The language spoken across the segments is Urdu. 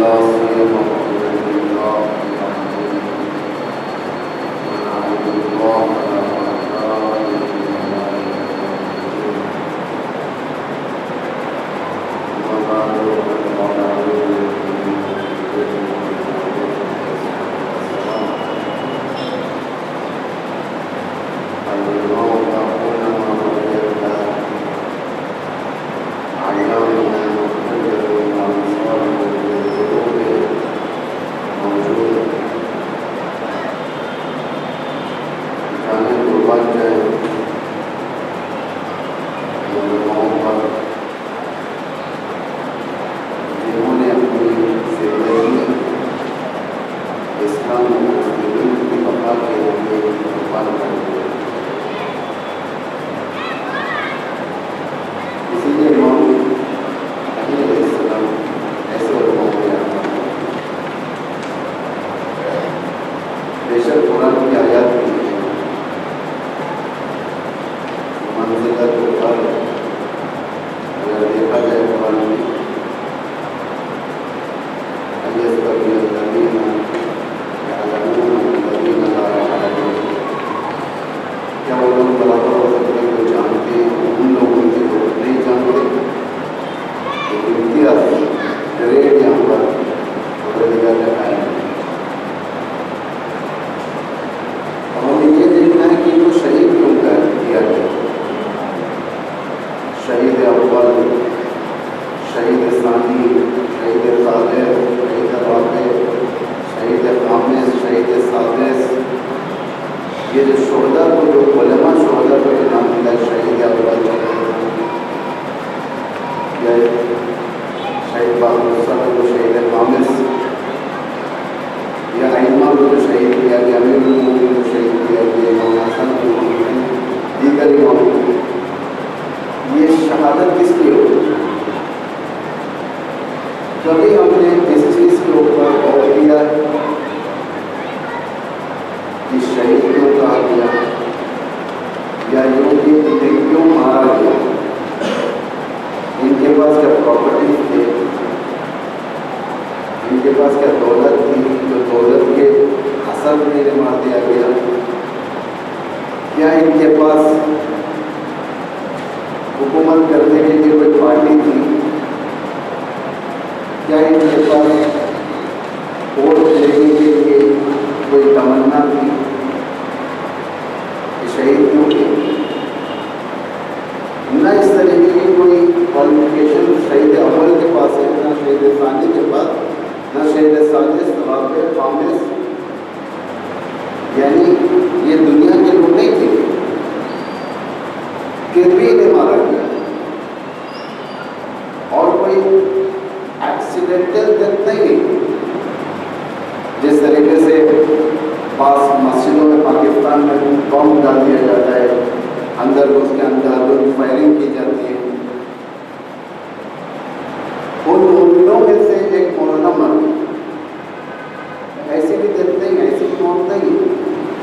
لا سيما بوجود الله يعبدون ونعبد الله على وعدائه وما بعد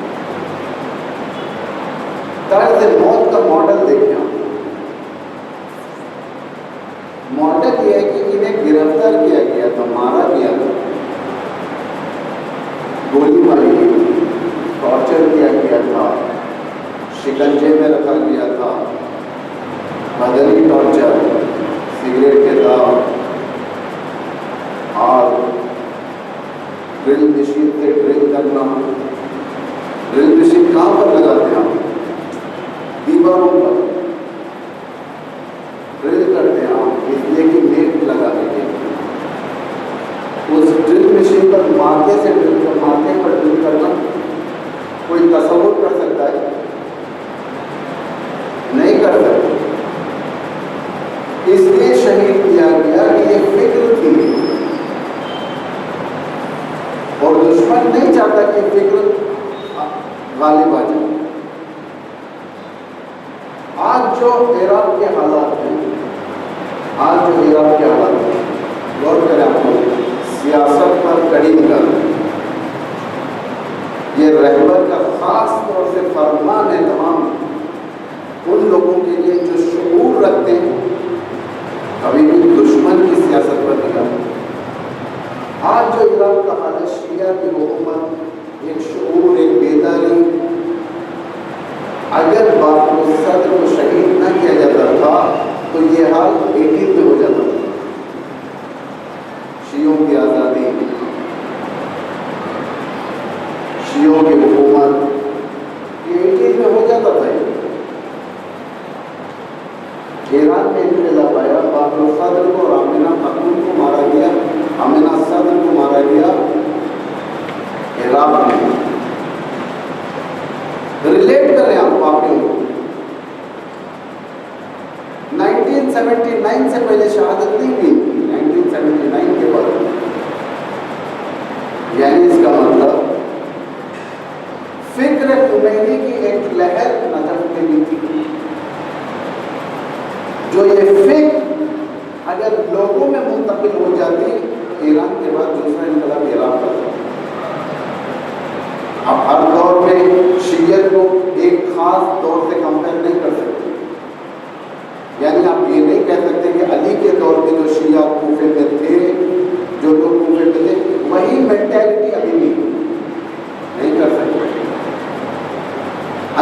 فقد ابھی بھی دشمن کی سیاست پر نگاہ آج جو ایران کا حال ہے، شیعہ کی حکومت، ایک شعور، ایک بیداری، اگر باپ صدر کو شہید نہ کیا جاتا تھا تو یہ حال 80 میں ہو جاتا تھا۔ شیعوں کی آزادی، شیعوں کی حکومت، یہ 80 میں ہو جاتا تھا۔ ایران میں انقلاب آیا، باپ صدر کو اور آمنہ خاتون کو مارا گیا، آمنہ صدر کو مارا گیا عراق میں۔ ریلیٹ کریں آپ پارٹیوں کو، 1979 سے پہلے شہادت نہیں ہوئی، 1979 کے بعد، یعنی اس کا مطلب فکر خمینی کی ایک لہر نظر میں بھی تھی، جو یہ فکر اگر لوگوں میں منتقل ہو جاتی، ایران کے بعد دوسرا انقلاب عراق کا تھا۔ اب ہر دور میں شیعت کو ایک خاص دور سے کمپیئر نہیں کر سکتے، یعنی آپ یہ نہیں کہہ سکتے کہ علی کے دور میں جو شیعہ کوفے میں تھے، جو لوگ کوفے میں تھے، وہی مینٹیلٹی ابھی بھی نہیں کر سکتے۔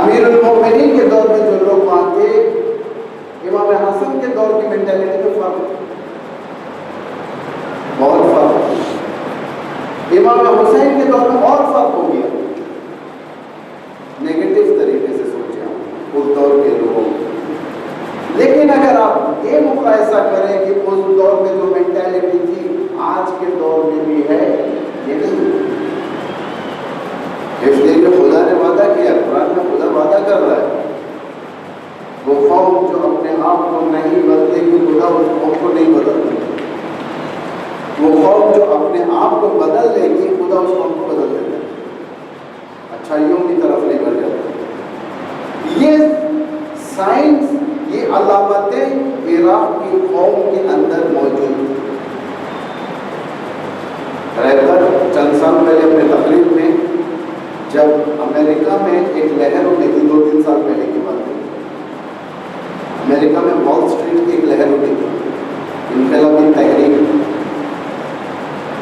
امیر المومنین کے دور میں جو لوگ وہاں تھے، امام حسن کے دور کی مینٹیلٹی میں فرق ہے، بہت فرق ہے۔ امام حسین کے دور میں اور فرق ہو گیا، نیگیٹو طریقے سے سوچیں آپ اس دور کے لوگوں۔ لیکن اگر آپ یہ مقایسہ کریں کہ اس دور میں جو مینٹیلٹی تھی آج کے دور میں بھی ہے، یہ نہیں، اس لیے کہ خدا نے وعدہ کیا، قرآن میں خدا وعدہ کر رہا ہے، وہ قوم جو اپنے آپ کو نہیں بدلے گی، خدا اس قوم کو نہیں بدلے گی۔ وہ قوم جو اپنے آپ کو بدل لے گی، خدا اس قوم کو بدل دے گا، اچھائیوں کی طرف لے کر جاتا۔ یہ سائنس، یہ علامتیں عراق کی قوم کے اندر موجود ہیں۔ رہبر چند سال پہلے اپنے تقریر میں، جب امریکہ میں ایک لہر اٹھی تھی، 2-3 سال پہلے کی بات ہے، امریکہ میں وال اسٹریٹ کی ایک لہر اٹھی تھی، انقلابی تحریک،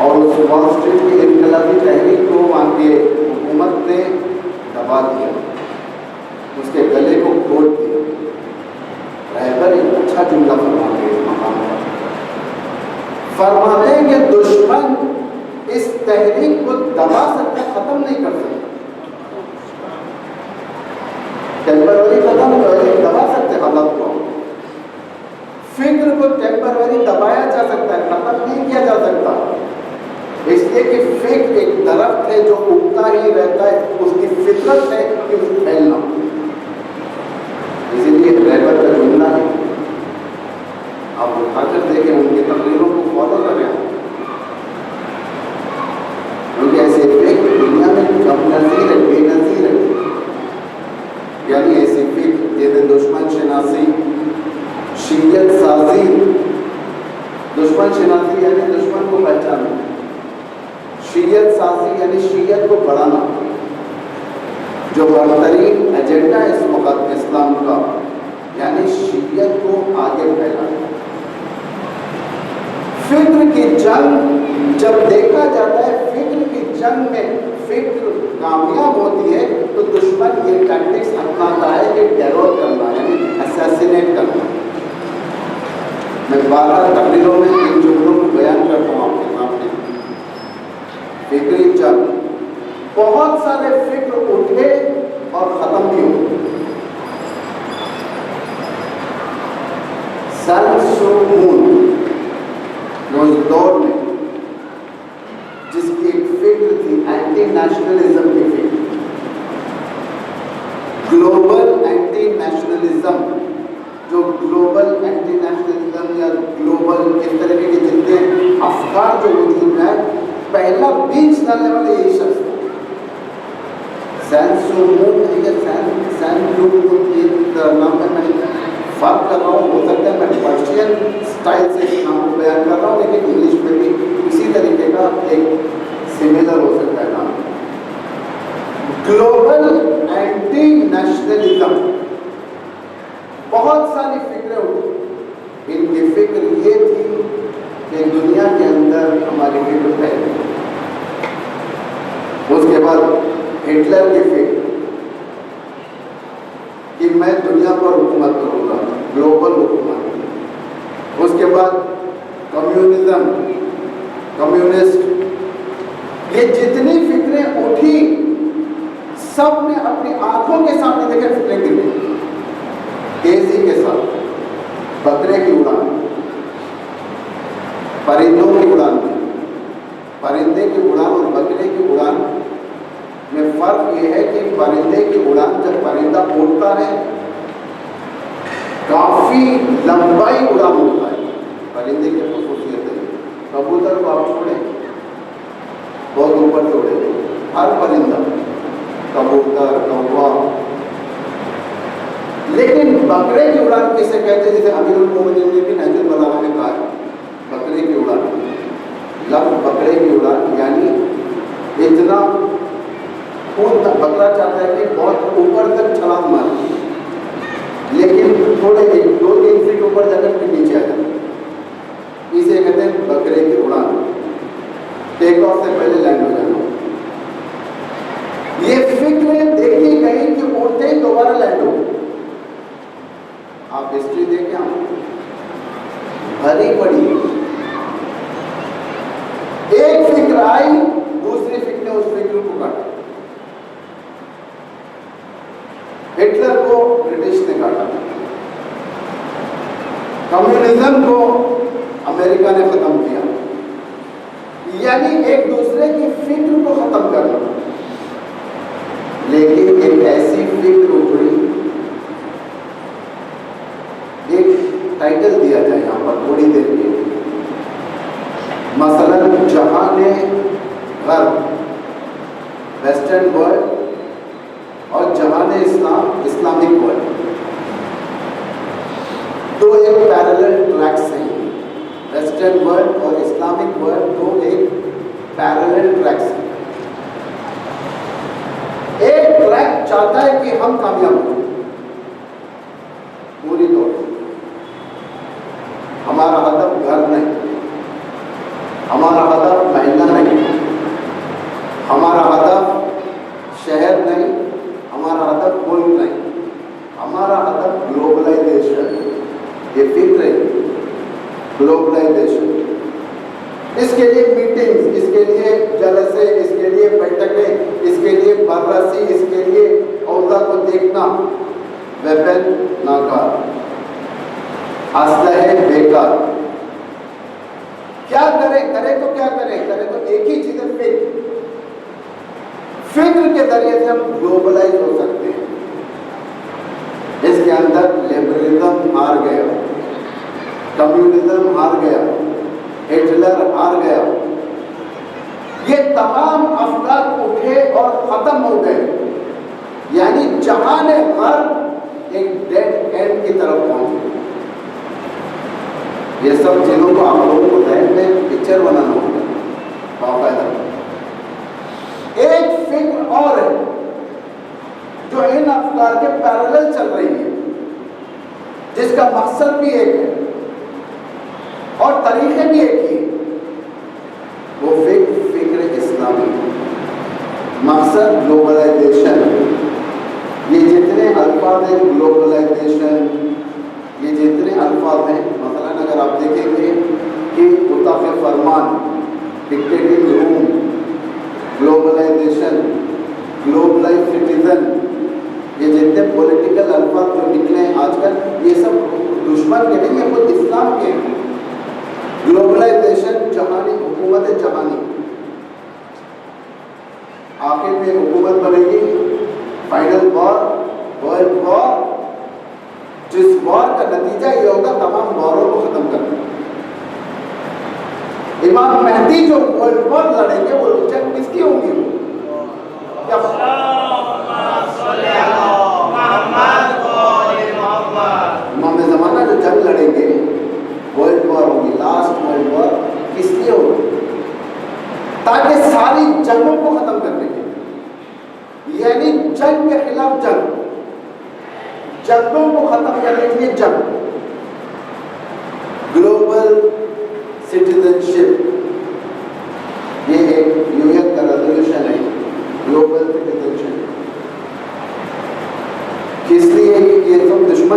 اور اس وال اسٹریٹ کی انقلابی تحریک کو وہاں کی حکومت نے دبا دیا، اس کے گلے کو گھونٹ دیا۔ رہبر ایک اچھا جملہ فرماتے ہیں اس مقام پر، فرماتے ہیں کہ دشمن اس تحریک کو دبا سکتا، ختم نہیں کر سکتا، ٹیمپروری ختم دبا سکتے حالات کو، فکر کو ٹیمپروری دبایا جا سکتا ہے، ختم نہیں کیا جا سکتا، اس لیے کہ فکر ایک درخت ہے جو اگتا ہی رہتا ہے، اس کی فطرت ہے کہ اس کو پھیلنا، اسی لیے رہبر کا جملہ ہے، آپ اٹھا کر دیکھیں، ان کی تقریروں کو فالو کریں، کیونکہ ایسے فکر دنیا میں کم نظیر ہے، بے نظیر ہے، یعنی ایسی فکر جیسے دشمن شناسی، شیعت سازی، دشمن شناسی یعنی دشمن کو پہچانا، شیعت سازی یعنی شیعت کو بڑھانا، جو برترین ایجنڈا ہے اس وقت اسلام کا، یعنی شیعت کو آگے پھیلانا۔ فکر کی جنگ جب دیکھا جاتا ہے، فکر کی جنگ میں فکر کامیاب ہوتی ہے تو دشمن یہ ٹیکٹکس اپناتا ہے کہ ٹیرور کرنا، یعنی اسیسینیٹ کرنا۔ میں 12 تقریروں میں ان جملوں کو بیان کرتا ہوں آپ کے سامنے۔ فکری جنگ، بہت سارے فکر اٹھے اور ختم بھی ہوئے۔ سن جو اس دور میں جس کی ایک فکر تھی اینٹی نیشنلزم کی فکر، گلوبل اینٹی نیشنلزم، جو گلوبل اینٹی نیشنلزم یا گلوبل اس طریقے کے جتنے افکار جو وجود میں ہے، پہلا بیچ ڈالنے والا یہی شخص تھا۔ نام میں فرق کر رہا ہوں، ہو سکتا ہے میں پرشین اسٹائل سے اس نام کو بیان کر رہا ہوں، لیکن انگلش میں بھی اسی طریقے کا ایک سملر ہو سکتا ہے نام۔ گلوبل اینٹی نیشنلزم، بہت ساری فکریں اٹھی، ان کی فکر یہ تھی کہ دنیا کے اندر ہماری فکر پھیلے، ہٹلر کی فکر کہ میں دنیا پر حکومت کروں گا، گلوبل حکومت. اس کے بعد کمیونزم، کمیونسٹ، یہ جتنی فکریں اٹھی سب نے اپنی آنکھوں کے سامنے دیکھے فکریں گریں تیزی کے ساتھ. بکرے کی اڑان، پرندوں کی اڑان میں، پرندے کی اڑان اور بکرے کی اڑان میں فرق یہ ہے کہ پرندے کی اڑان جب پرندہ اڑتا ہے کافی لمبائی اڑان ہوتا ہے. پرندے کی خصوصیت ہے. کبوتر کو آپ چھوڑیں بہت اوپر چھوڑے، ہر پرندہ، کبوتر، کوا. لیکن بکرے کی اڑان کسے کہتے ہیں؟ جیسے امیر المومنین نے بھی نہج البلاغہ میں کہا ہے بکرے کی اڑان. لفظ بکرے کی اڑان یعنی اتنا خود بکرا چاہتا ہے کہ بہت اوپر تک چھلانگ مارے لیکن تھوڑے 2-3 فٹ اوپر جا کر پھر نیچے آ جاتا ہے. اسے کہتے ہیں بکرے کی اڑان. ٹیک آف سے پہلے لینڈ ہو جانا. یہ فکر دیکھی گئی کہ اڑتے ہی دوبارہ لینڈ ہو. آپ ہسٹری دیکھیں بھری پڑی. ایک فکر آئی دوسری فکر نے اس فکر کو کاٹا. ہٹلر کو برٹش نے کاٹا، کمیونزم کو امریکہ نے ختم کیا. یعنی ایک دوسرے کی فکر کو ختم کرنا. لیکن ایک ایسی فکر اٹھی، ایک ٹائٹل دیا جائے یہاں پر تھوڑی دیر کے، مثلا جہان غرب، ویسٹرن ورلڈ، اور جہان اسلام، اسلامک ورلڈ. دو ایک پیرلل ٹریکس ہیں. ویسٹرن ورلڈ اور اسلامک ورلڈ دو ایک پیرلل ٹریکس ہیں. ایک ٹریک چاہتا ہے کہ ہم کامیاب ہوں پوری طور سے. ہمارا ہدف گھر نہیں، ہمارا ہدف محلہ نہیں، ہمارا ہدف شہر نہیں، ہمارا ہدف ملک نہیں، ہمارا ہدف گلوبلائزیشن. یہ فکر ہے گلوبلائزیشن. اس کے لیے میٹنگز، اس کے لیے جلسے، اس کے لیے بیٹھکیں، اس کے لیے بررسی، اس کے لیے عہدہ کو دیکھنا. ویپن ناکار، اسلحے بیکار. کیا کرے تو کیا کرے تو ایک ہی چیز ہے، فکر کے ذریعے سے ہم گلوبلائز ہو سکتے ہیں. اس کے اندر لبرلزم ہار گیا، کمیونزم ہار گیا، ہٹلر ہار گیا. یہ تمام افکار اٹھے اور ختم ہو گئے. یعنی جہان غرب ایک ڈیڈ اینڈ کی طرف پہنچ گئے. یہ سب چیزوں کو آپ لوگوں کو ذہن میں پکچر بنانا ہوگا باقاعدہ. ایک فکر اور ہے جو ان افکار کے پیرالل چل رہی ہے، جس کا مقصد بھی ایک ہے اور طریقے بھی ایک ہی. وہ فکر اسلامی، مقصد گلوبلائزیشن. یہ جتنے الفاظ ہیں گلوبلائزیشن، یہ جتنے الفاظ ہیں، مثلا اگر آپ دیکھیں گے کہ اتاق فرمان، ڈکٹیٹنگ روم، گلوبلائزیشن، گلوبلائز سٹیزن، یہ جتنے پولیٹیکل الفاظ جو نکلے ہیں آج کل، یہ سب دشمن کے نہیں، یہ خود اسلام کے ہیں. گلوبلائزیشن جہانی حکومت ہے، جہانی. آخر میں حکومت بنے گی فائنل وار، ورلڈ وار، جس وار کا نتیجہ یہ ہوگا تمام واروں کو ختم کرنا. امام مہدی جو ورلڈ وار لڑیں گے وہ جنگ کس کی ہوگی؟ امام زمانہ جو جنگ لڑیں گے ورلڈ وار ہوگی، لاسٹ ورلڈ وار کس لیے ہوگی؟ تاکہ ساری جنگوں کو ختم کرنے کے، یعنی جنگ کے خلاف جنگ، جنگوں کو ختم کرنے کے لیے جنگ. گلوبل سٹیزن شپ، یہ ایک نیو ایئر کا ریزولوشن ہے. گلوبل سٹیزن شپ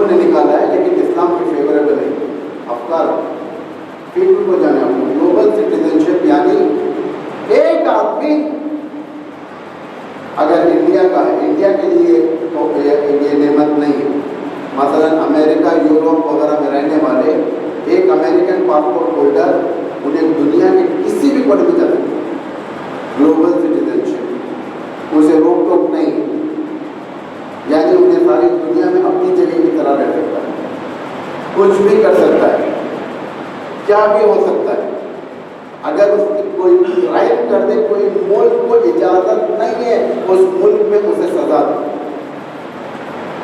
انہوں نے نکالا ہے لیکن اسلام کے فیوریبل ہے. افکار پیپل کو جانا ہے. گلوبل سٹیزنشپ یعنی ایک آدمی اگر انڈیا کا ہے, انڈیا کے لیے تو یہ نعمت نہیں ہے. مثلا امریکہ, یوروپ وغیرہ میں رہنے والے ایک امریکن پاسپورٹ ہولڈر انہیں دنیا کے کسی بھی کونے میں جا سکتے. گلوبل سٹیزنشپ اسے روک ٹوک نہیں, یعنی انہیں ساری دنیا میں اپنی جگہ کی طرح رہ سکتا ہے, کچھ بھی کر سکتا ہے, کیا بھی ہو سکتا ہے. اگر اس کی کوئی کرائم کر دے, کوئی ملک کو اجازت نہیں ہے اس ملک میں اسے سزا دے.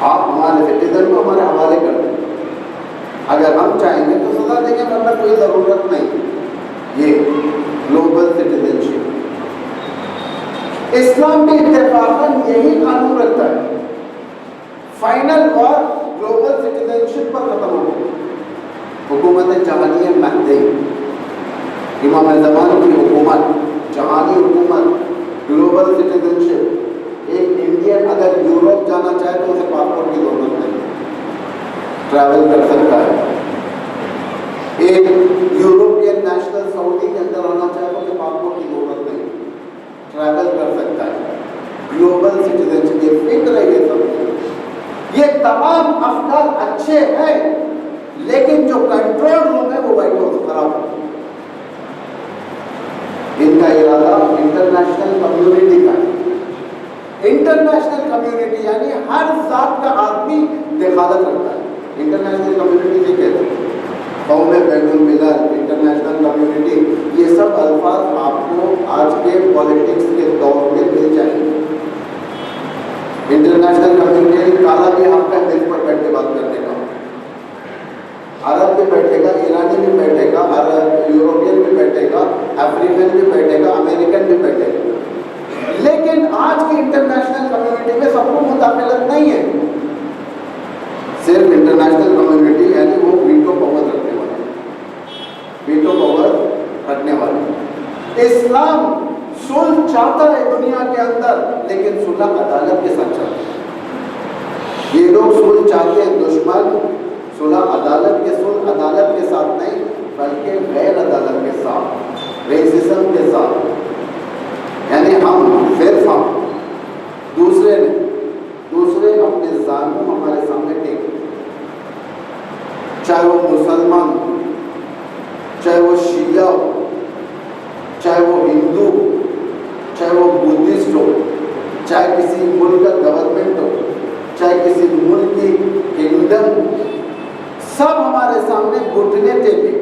آپ ہمارے سٹیزن کو ہمارے حوالے کر دیں, اگر ہم چاہیں گے تو سزا دیں گے, ورنہ کوئی ضرورت نہیں. یہ گلوبل سٹیزنشپ اسلام بھی اتفاقاً یہی قانون رکھتا ہے. فائنل وار گلوبل سٹیزنشپ پر ختم ہو گئی. حکومت جہانیہ مہدی, امام زمان کی حکومت, جہانی حکومت, گلوبل سٹیزنشپ. ایک انڈین اگر یوروپ جانا چاہے تو اسے پاسپورٹ کی ضرورت نہیں, ٹریول کر سکتا ہے. ایک یوروپین نیشنل سعودی کے اندر آنا چاہے تو اسے پاسپورٹ کی ضرورت نہیں, ٹریول کر سکتا ہے. گلوبل سٹیزنشپ یہ فکر ہے, یہ سب یہ تمام افکار اچھے ہیں, لیکن جو کنٹرول روم ہے وہ وائٹ ہاؤس خراب ہے. ان کا ارادہ انٹرنیشنل کمیونٹی کا ہے. انٹرنیشنل کمیونٹی یعنی ہر ذات کا آدمی دخالت رکھتا ہے. انٹرنیشنل کمیونٹی سے کہتے ہیں قوم بین الملل, انٹرنیشنل کمیونٹی, یہ سب الفاظ آپ کو آج کے پالیٹکس کے دور میں مل جائیں گے. انٹرنیشنل کمیونٹی کالا بھی آپ کا میز پر بیٹھ کے بات کرنے کا, عرب بھی بیٹھے گا, ایرانی بھی بیٹھے گا, یوروپین بھی بیٹھے گا, افریقن بھی بیٹھے گا, امریکن بھی بیٹھے گا. لیکن آج کی انٹرنیشنل کمیونٹی میں سب کو مداخلت نہیں ہے. صرف انٹرنیشنل کمیونٹی یعنی وہ ویٹو پاور رکھنے والے, ویٹو پاور رکھنے والے. اسلام صلح چاہتا ہے دنیا کے اندر, لیکن صلح عدالت کے ساتھ چاہتا ہے. یہ لوگ صلح چاہتے ہیں, دشمن صلح عدالت کے ساتھ نہیں بلکہ غیر عدالت کے ساتھ, ریسزم کے ساتھ. یعنی ہم صرف ہم, دوسرے اپنے ظالموں ہمارے سامنے ٹیک, چاہے وہ مسلمان, چاہے وہ شیعہ ہو, چاہے وہ ہندو, چاہے وہ بدھسٹ ہو, چاہے کسی ملک کا گورنمنٹ ہو, چاہے کسی ملک کی کنگڈم ہو, سب ہمارے سامنے گھٹنے ٹیکے.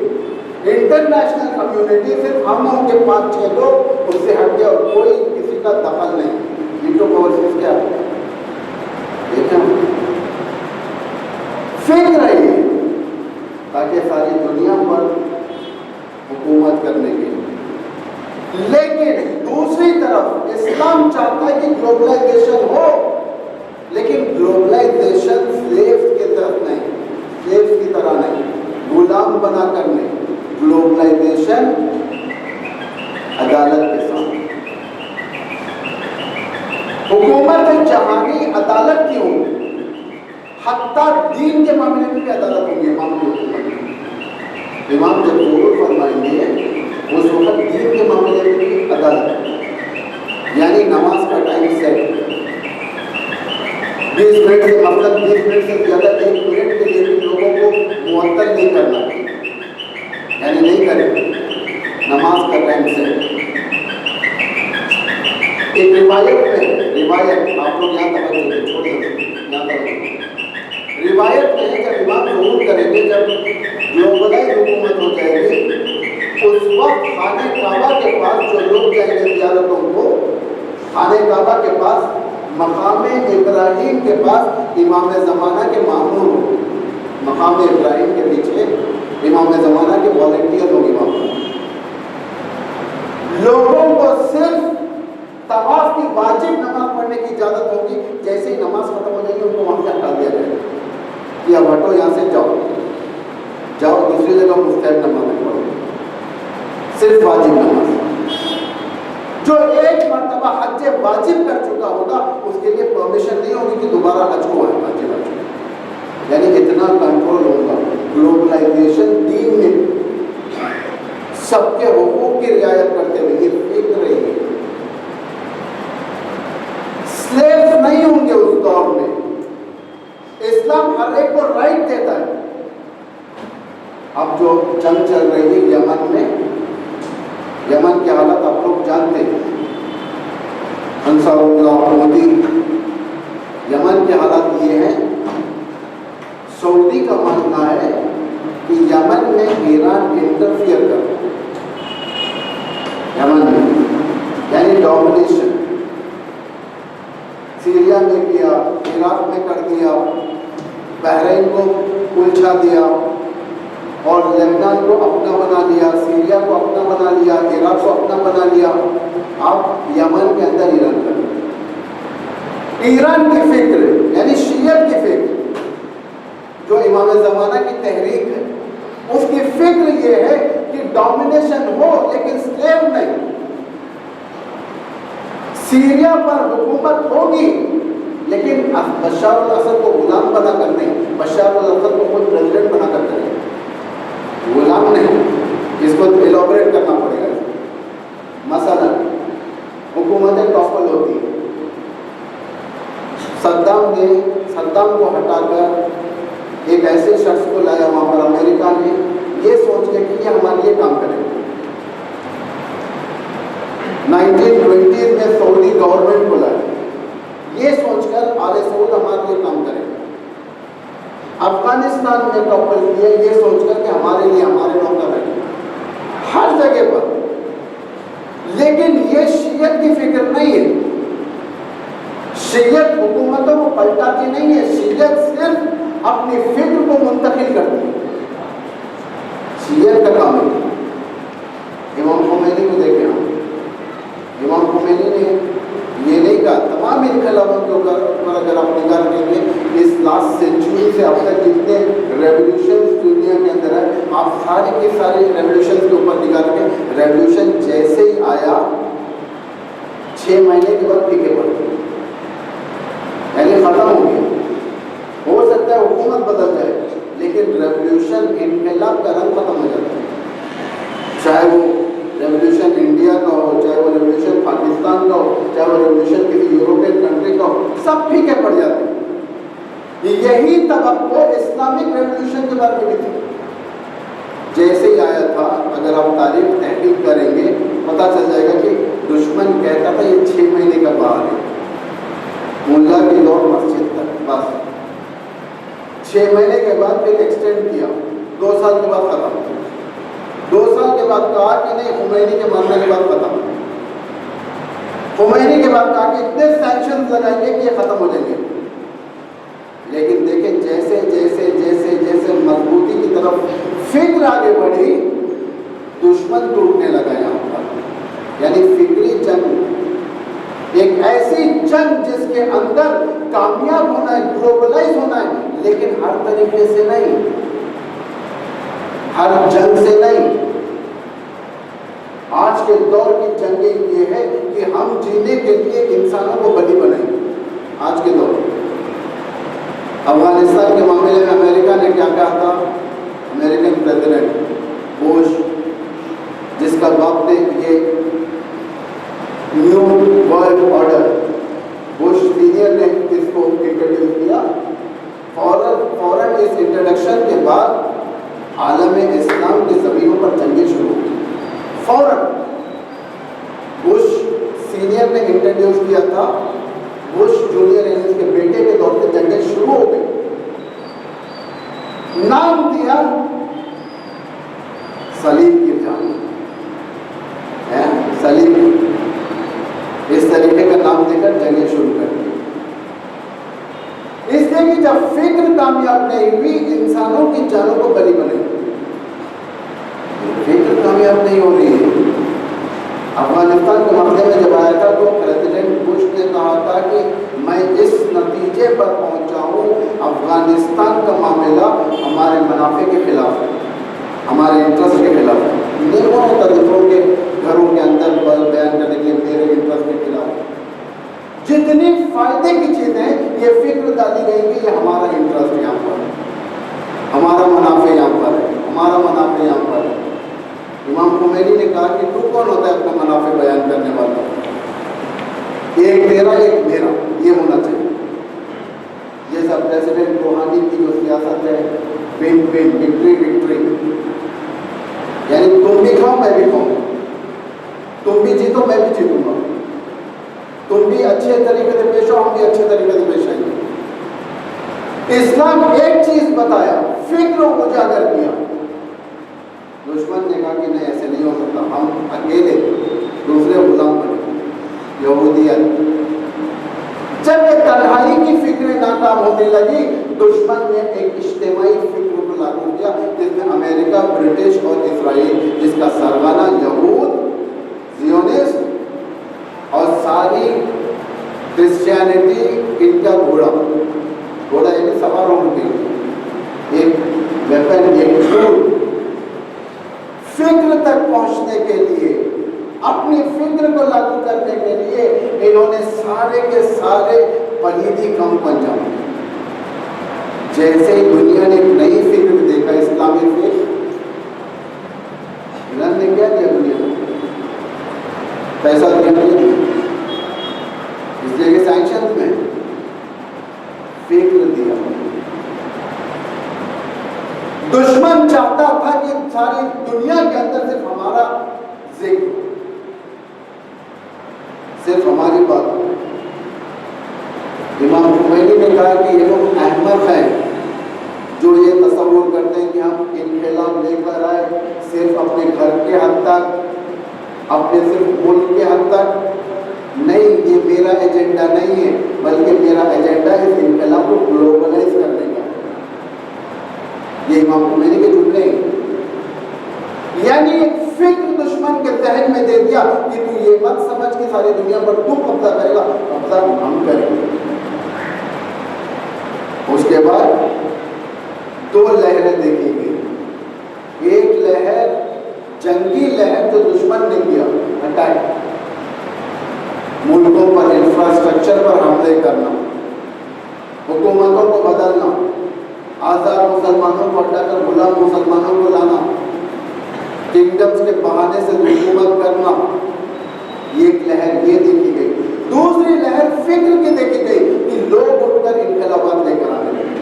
انٹرنیشنل کمیونٹی صرف ہم ان کے 5-6 لوگ اس سے ہٹ گئے اور کوئی کسی کا دخل نہیں. ویٹو پاور صرف کیا ہے دیکھیں, فکر رہی ہے تاکہ ساری دنیا پر حکومت کرنے کے. لیکن دوسری طرف اسلام چاہتا ہے کہ گلوبلائزیشن ہو, لیکن گلوبلائزیشن سلیوز کی طرف نہیں, سلیوز کی طرح نہیں, غلام بنا کر نہیں. گلوبلائزیشن عدالت کے ساتھ. حکومت جہانی عدالت کی ہوں, حتیٰ دین کے معاملے میں بھی عدالت ہوں گے. امام جب ضرور فرمائیں گے اس وقت دین کے معاملے میں بھی عدالت, یعنی نماز کا ٹائم سیٹ 20 منٹ سے, مطلب 20 منٹ سے زیادہ 1 منٹ کے لیے بھی لوگوں کو معطل نہیں کرنا, یعنی نہیں کرے نماز کا ٹائم سیٹ. ایک روایت آپ لوگ یہاں توجہ چھوڑ دیں, روایت میں ہے جب امام ظہور کریں گے, جب گلوبلائز حکومت ہو جائے گی, اس وقت خانہ کعبہ کے پاس جو لوگ جائیں گے زیارتوں کو, خانہ کعبہ کے پاس, مقام ابراہیم کے پاس امام زمانہ کے مامور ہوں. مقام ابراہیم کے پیچھے امام زمانہ کے والنٹیئر ہوں گے. لوگوں کو صرف طواف کی واجب نماز پڑھنے کی اجازت ہوگی. جیسے ہی نماز ختم ہو جائے گی ان کو وہاں سے ہٹا دیا جائے گا کہ اب ہٹو, یہاں سے جاؤ دوسری جگہ مستحب نماز پڑھو, صرف واجب نماز. جو ایک مرتبہ حج واجب کر چکا ہوگا اس کے لیے پرمیشن نہیں ہوگی کہ دوبارہ حج کو آئے. واجب یعنی اتنا اتنا کنٹرول ہوگا. گلوبلائزیشن دین میں سب کے حقوق کی رعایت کرتے ہوئے یہ فکر رہی ہے. سلیوز نہیں ہوں گے اس دور میں. اسلام ہر ایک کو رائٹ دیتا ہے. اب جو جنگ چل رہی ہے یمن میں، یمن کے حالات آپ لوگ جانتے ہیں. انصار اللہ مودی، یمن کے حالات یہ ہیں. سعودی کا ماننا ہے کہ یمن میں ایران انٹرفیئر کر یمن میں، یعنی ڈومینیشن. سیریا میں کیا، عراق میں کر دیا، بحرین کو الجھا دیا اور لبنان کو اپنا بنا لیا، سیریا کو اپنا بنا لیا، عراق کو اپنا بنا لیا. اب یمن کے اندر ایران کر دیا. ایران کی فکر یعنی شیعت کی فکر جو امام زمانہ کی تحریک ہے، اس کی فکر یہ ہے کہ ڈومینیشن ہو لیکن سلیو نہیں. سیریا پر حکومت ہوگی لیکن بشار الاسد کو غلام بنا کر نہیں، بشار الاسد کو خود پریزیڈنٹ بنا کر نہیں، غلام نہیں. اس کو ایلابریٹ کرنا پڑے گا. مثلا حکومتیں ٹاپل ہوتی ہیں. صدام کو ہٹا کر ایک ایسے شخص کو لایا وہاں پر امریکہ نے، یہ سوچ کے کہ یہ ہمارے لیے کام کرے. 1920 میں سعودی گورنمنٹ کو لایا، یہ سوچ کر آل سعود ہمارے لیے کام کرے. افغانستان میں ٹاپل کیے یہ سوچ کر کہ ہمارے لیے ہمارے نوکر رہے ہر جگہ پر. لیکن یہ شیعت کی فکر نہیں ہے. شیعت حکومتوں کو پلٹاتی نہیں ہے. شیعت صرف اپنی فکر کو منتقل کرتی ہے. شیعت کا کام ہے. امام خمینی کو دیکھیں ہم، امام خمینی نے یہ نہیں کہا تمام انقلابوں کے اوپر اگر آپ نگاہ کریں گے اس لاسٹ سینچری سے اب تک جتنے ریولیوشنز دنیا کے اندر ہے، آپ سارے کے سارے ریولیوشن کے اوپر نگاہ کریں. ریولیوشن جیسے ہی آیا 6 مہینے کے بعد پھیکے پڑ گئے، یعنی ختم ہو گیا. ہو سکتا ہے حکومت بدل جائے لیکن ریولیوشن انقلاب کا رنگ ختم ہو جاتا ہے. چاہے وہ ریولیوشن انڈیا کا ہو، چاہے وہ ریولیوشن پاکستان کا ہو، چاہے وہ ریولیوشن کسی یوروپین کنٹری کا ہو، سب پھیکے پڑ جاتے ہیں. یہی توقع اسلامک ریولیوشن کے بارے میں بھی تھی. جیسے ہی آیا تھا، اگر آپ تاریخ تحقیق کریں گے پتہ چل جائے گا کہ دشمن کہتا تھا یہ 6 مہینے کا باہر ہے. ملا کی دور مسجد تک بس. 6 مہینے کے بعد پھر ایکسٹینڈ کیا، 2 سال کے بعد ختم. 2 سال کے بعد کہا کہ نہیں، خمینی کے مرنے کے بعد ختم. خمینی کے بعد کہا کہ اتنے سینکشنز لگائیں گے کہ یہ ختم ہو جائیں گے. لیکن دیکھیں جیسے جیسے جیسے جیسے مضبوطی کی طرف فکر آگے بڑھی، دشمن ٹوٹنے لگا یہاں پر. یعنی فکری جنگ، ایک ایسی جنگ جس کے اندر کامیاب ہونا ہے، گلوبلائز ہونا ہے، لیکن ہر طریقے سے نہیں، ہر جنگ سے نہیں. آج کے دور کی جنگیں یہ ہے کہ ہم جینے کے لیے انسانوں کو بلی بنائیں. آج کے دور افغانستان کے معاملے میں امریکہ نے کیا کہا تھا؟ امریکن پریزیڈنٹ بوش، جس کا باپ نے یہ new world order, Bush senior نے اس کو انٹروڈیوس کیا. فوراً اس انٹروڈکشن کے بعد عالم اسلام کی زمینوں پر جنگیں شروع ہوئی. فوراً بش سینئر نے انٹروڈیوس کیا تھا، بش جونیئر یعنی اس کے بیٹے کے دور سے جنگیں شروع ہو گئی. نام دیا صلیب کی جنگ، صلیب، اس طریقے کا نام دے کر جنگیں شروع کر دی. اس لیے کہ جب فکر کامیاب نہیں ہوئی، انسانوں کی جانوں کو بلی بنائی. فکر کامیاب نہیں ہو رہی ہے. افغانستان کے معاملے میں جب آیا تھا تو پریزیڈنٹ بش نے کہا تھا کہ میں اس نتیجے پر پہنچا ہوں افغانستان کا معاملہ ہمارے منافع کے خلاف ہے، ہمارے انٹرسٹ کے خلاف ہے. نہیں وہ ہوتا دوسروں کے گھروں کے اندر بیان کرنے کے لیے میرے انٹرسٹ کے خلاف ہے. جتنی فائدے کی چیزیں یہ فکر ڈالی گئی کہ یہ ہمارا انٹرسٹ یہاں پر. امام خمینی نے کہا کہ تو کون ہوتا ہے اپنا منافع بیان کرنے والا؟ ایک تیرا ایک میرا، یہ ہونا چاہیے۔ یہ سب پریزیڈنٹ روحانی کی جو سیاست ہے، ون ون، وکٹری وکٹری، یعنی تم بھی کھاؤ میں بھی کھاؤں، تم بھی جیتو میں بھی جیتوں گا، تم بھی اچھے طریقے سے پیش آؤ ہم بھی اچھے طریقے سے پیش آئیں گے۔ اسلام ایک چیز بتایا، فکر کو اجاگر کیا۔ دشمن نے کہا کہ نہیں ایسے نہیں ہو سکتا، ہم اکیلے دوسرے غلام بنے، یہودیت۔ جب یہ تنہائی کی فکریں ناکام ہونے لگی، دشمن نے ایک اجتماعی فکر کو لاگو کیا جس میں امریکہ، برٹش اور اسرائیل، جس کا سرغنہ یہود، زیونسٹ اور ساری کرسچینٹی، ان کا گھوڑا یعنی سوار ہونے کے لیے ایک ویپن، ایک ٹول، فکر تک پہنچنے کے لیے، اپنی فکر کو لاگو کرنے کے لیے انہوں نے سارے کے سارے پلیدی کم انجام دیے۔ جیسے ہی دنیا نے ایک نئی فکر دیکھا، اسلامی فکر، ایران نے کیا کیا؟ دنیا میں پیسہ دیا نہیں، اس لیے کہ سینکشنز میں فکر دیا۔ دشمن چاہتا تھا کہ ساری دنیا کے اندر صرف ہمارا ذکر، صرف ہماری بات۔ امام خمینی نے کہا کہ یہ لوگ احمق ہیں جو یہ تصور کرتے ہیں کہ ہم انقلاب لے کر آئے صرف اپنے گھر کے حد تک، اپنے صرف ملک کے حد تک نہیں، یہ میرا ایجنڈا نہیں ہے، بلکہ میرا ایجنڈا اس انقلاب کو گلوبلائز کرنے کا۔ یہ امام خمینی کے جملے ہیں۔ یعنی ایک فکر دشمن کے ذہن میں دے دیا کہ تو یہ مت سمجھ کہ ساری دنیا پر تو قبضہ کرے گا، قبضہ ہم کریں گے۔ اس کے بعد دو لہریں دیکھی گئی، ایک لہر جنگی لہر جو دشمن نے کیا، اٹیک، ملکوں پر، انفراسٹرکچر پر حملے کرنا، حکومتوں کو بدلنا، آزاد مسلمانوں کو ہٹا کر غلام مسلمانوں کو لانا، کنگڈمز کے بہانے سے حکومت کرنا، یہ ایک لہر یہ دیکھی گئی۔ دوسری لہر فکر کی دیکھی گئی کہ لوگ اٹھ کر انقلابات لے کر آنے لگے،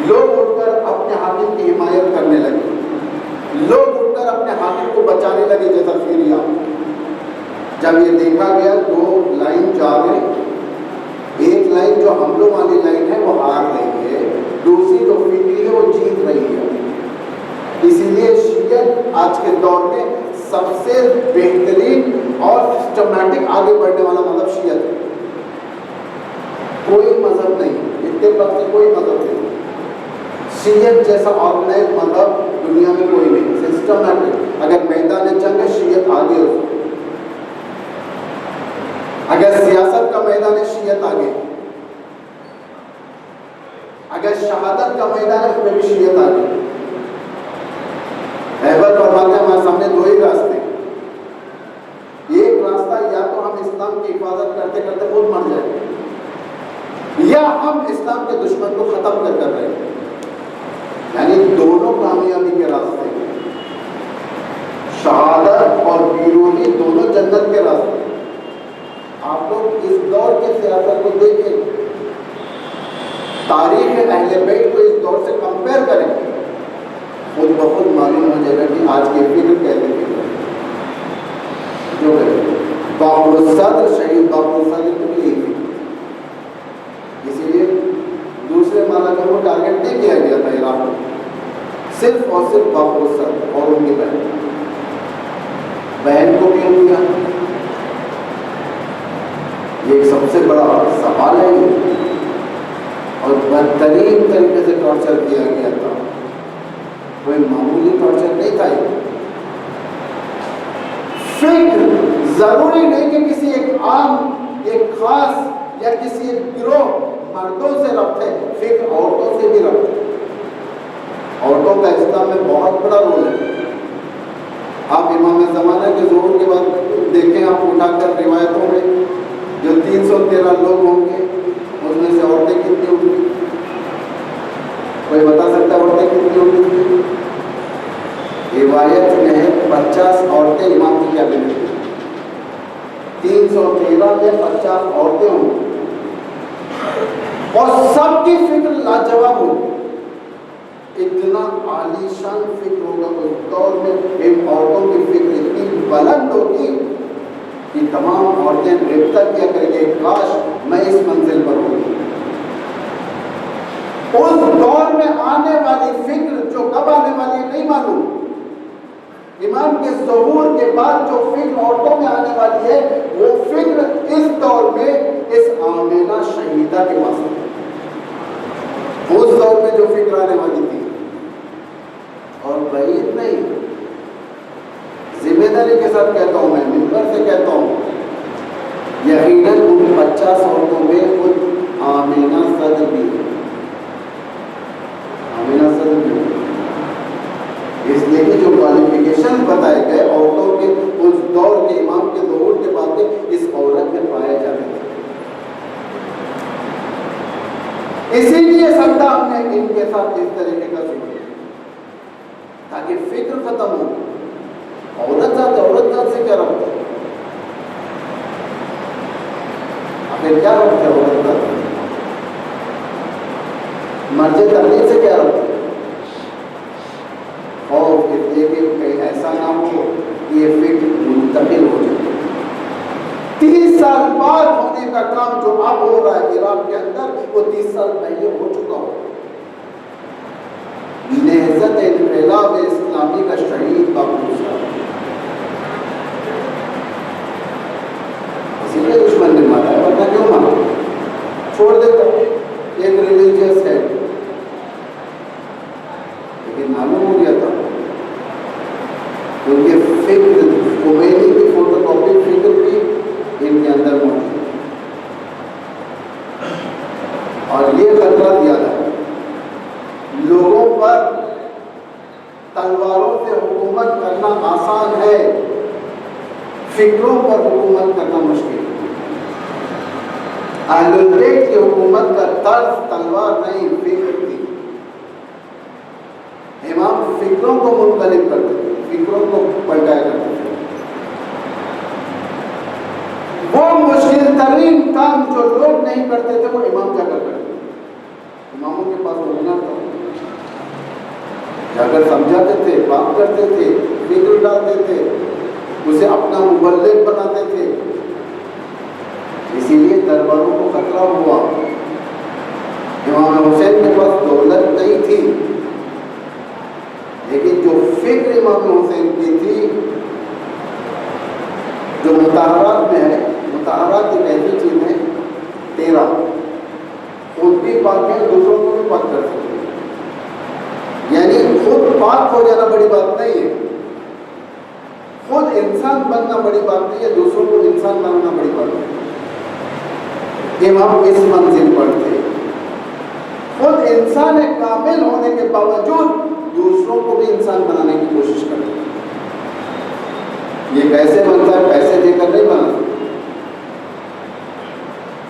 لوگ اٹھ کر اپنے حاکم کی حمایت کرنے لگے، لوگ اٹھ کر اپنے حاکم کو بچانے لگے، جیسا سیریا۔ جب یہ دیکھا گیا دو لائن جا رہے، ایک لائن جو حملوں والی لائن ہے وہ ہار رہی ہے، دوسری جو فکری ہے وہ جیت رہی ہے۔ اسی لیے شیعت آج کے دور میں سب سے بہترین اور سسٹمیٹک آگے بڑھنے والا مذہب شیعت ہے۔ کوئی مذہب نہیں، اتفاق سے کوئی مذہب نہیں، شیعت جیسا آرگنائز مذہب دنیا میں کوئی نہیں، سسٹمیٹک۔ اگر میدان جنگ ہے شیعت آگے ہو، اگر سیاست کا میدان ہے شیعت آگے، اگر شہادت کا میدان ہے اس میں بھی شیعت آگے۔ احبت فرماتے ہیں ہمارے سامنے دو ہی راستے، ایک راستہ یا تو ہم اسلام کی حفاظت کرتے کرتے خود مر جائیں، یا ہم اسلام کے دشمن کو ختم کر رہے ہیں، یعنی دونوں کامیابی کے راستے، شہادت اور بیرونی دونوں جنت کے راستے۔ آپ لوگ اس دور کے سیاست کو دیکھیں، تاریخ اہل بیت کو اس دور سے کمپیئر کریں، خود بخود معلوم ہو جائے گا کہ آج کی فکر کیسے فکر ہے۔ جو بابر الصدر، شہید بابر الصدر کو بھی یہی فکر، اسی لیے دوسرے مالا کو ٹارگیٹ نہیں کیا گیا تھا عراق میں، صرف اور صرف بابر الصدر اور ان کی بہن کو کیوں کیا؟ یہ ایک سب سے بڑا سوال ہے، اور بدترین طریقے سے ٹارچر کیا گیا تھا، کوئی معمولی ٹارچر نہیں تھا۔ فکر ضروری نہیں کہ کسی ایک عام، ایک خاص یا کسی ایک گروہ مردوں سے ربط ہے، فکر عورتوں سے بھی ربط ہے۔ عورتوں کا اسلام میں بہت بڑا رول ہے۔ آپ امام زمانہ کے ظہور کے بعد دیکھیں، آپ اٹھا کر روایتوں میں جو 313 لوگ ہوں گے اس میں سے عورتیں کتنی ہوں گی؟ کوئی بتا سکتا ہے عورتیں کتنی ہوں گی؟ روایت میں 50 عورتیں امام کی کیبنٹ میں، 313 میں 50 عورتیں ہوں اور سب کی فکر لاجواب ہو. اتنا عالی شان فکر ہوگا اس دور میں، ان عورتوں کی فکر اتنی بلند ہوگی کہ تمام عورتیں ربطہ کیا کریں گے کاش میں اس منزل پر ہوں. اس دور میں آنے والی فکر جو کب آنے والی ہے نہیں معلوم. امام کے ظہور کے بعد جو فکر عورتوں میں آنے والی ہے وہ فکر اس دور میں اس آمینہ شہیدہ کے پاس ہے. اس دور میں جو فکر آنے والی تھی، اور بعید نہیں، ذمہ داری کے ساتھ کہتا ہوں، میں منبر سے کہتا ہوں، یقیناً ان 50 عورتوں میں خود آمینہ صدر بھی ہے. آمینہ صدر بھی ہے. اس لیے کہ جو کوالیفیکیشن بتائے گئے عورتوں کے اس دور کے امام کے ظہور کے بعد اس عورت میں پائے جاتے تھے. اسی لیے سجدہ ہم نے ان کے ساتھ اس طریقے کا شروع کیا تاکہ فکر ختم ہو. عورت ذات سے کیا ربط ہے؟ آخر کیا ربط ہے عورت ذات؟ مرج تقلید سے کیا ربط ہے؟ خوف اس لیے کہ کہیں ایسا نہ ہو کہ یہ فکر منتقل ہو جائے. 30 سال بعد ہونے کا کام جو اب ہو رہا ہے عراق کے اندر وہ 30 سال پہلے ہو چکا ہو. نہضت انقلاب اسلامی کا شہید باقی صاحب، اسی لیے دشمن نے مارا ہے، ورنہ کیوں مارا؟ چھوڑ دیتا ایک ریلیجیس ہے، لیکن معلوم ہو گیا تھا کیونکہ فکر خمینی کی فوٹو کاپی فکر کی ان کے اندر موجود اور یہ خطرہ دیا تھا لوگوں پر تلواروں سے حکومت کرنا آسان ہے، فکروں پر حکومت کرنا مشکل ہے. اہل البیت کی حکومت کا طرز تلوار نہیں فکر تھی. امام فکروں کو منقلب کرتے تھے، فکروں کو پلٹایا کرتے تھے. وہ مشکل ترین کام جو لوگ نہیں کرتے تھے وہ امام جا کر کرتے تھے. اماموں کے پاس وہ ہنر تھا، جا کر سمجھاتے تھے، بات کرتے تھے، فکر ڈالتے تھے، اسے اپنا مبلغ بناتے تھے. اسی لیے درباروں کو خطرہ ہوا. امام حسین کے پاس دولت نہیں تھی، لیکن جو فکر امام حسین کی تھی، جو مطہرات میں ہے، مطہرات ایک ایسی چیز ہے 13 خود بھی پاک ہے، دوسروں کو بھی پاک کر سکتے ہیں. یعنی خود پاک ہو جانا بڑی بات نہیں ہے، خود انسان بننا بڑی بات نہیں ہے، دوسروں کو انسان بننا بڑی بات ہے. امام اس منزل پر تھے، خود انسان کامل ہونے کے باوجود دوسروں کو بھی انسان بنانے کی کوشش کرتے ہیں. یہ کیسے بنتا ہے؟ پیسے دے کر نہیں بنا سکتے.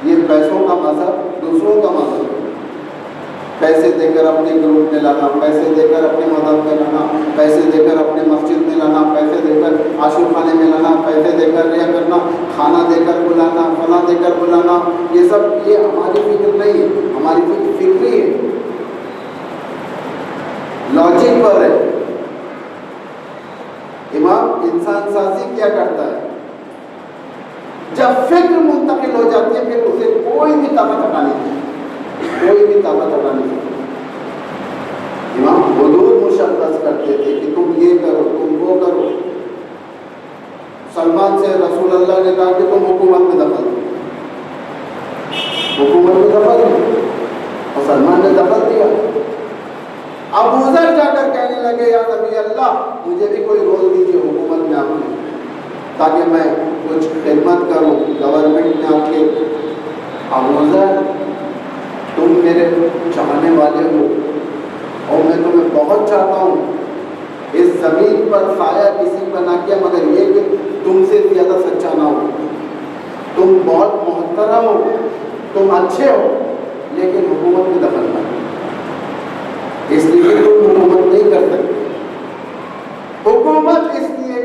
یہ پیسوں کا مذہب دوسروں کا مذہب ہے. پیسے دے کر اپنے گروپ میں لانا، پیسے دے کر اپنے مذہب میں لانا، پیسے دے کر اپنے مسجد میں لانا، پیسے دے کر عاشور خانے میں لانا، پیسے دے کر ریا کرنا، کھانا دے کر بلانا، فلاں دے کر بلانا، یہ سب یہ ہماری فکر نہیں ہے. ہماری فکر فکری ہے، لاجک پر ہے. امام انسان سازی کیا کرتا ہے؟ جب فکر منتقل ہو جاتی ہے پھر اسے کوئی بھی طاقت ہٹا نہیں سکتی، کوئی بھی طاقت ہٹا نہیں سکتی. امام حدود مشخص کرتے تھے کہ تم یہ کرو، تم وہ کرو. سلمان سے رسول اللہ نے کہا کہ تم حکومت میں دخل دو، حکومت میں دخل دو، اور سلمان نے دخل دیا. ابو ذر جا کر کہنے لگے یا نبی اللہ مجھے بھی کوئی رول دیجیے حکومت میں آپ نے، تاکہ میں کچھ خدمت کروں گورنمنٹ میں آپ کے. ابو ذر تم میرے چاہنے والے ہو اور میں تمہیں بہت چاہتا ہوں. اس زمین پر سایہ کسی کا نہ کیا مگر یہ کہ تم سے زیادہ سچا نہ ہو. تم بہت محترم ہو، تم اچھے ہو، لیکن حکومت میں دخل نہ کرو، اس لیے تم حکومت نہیں کر سکتے. حکومت اس لیے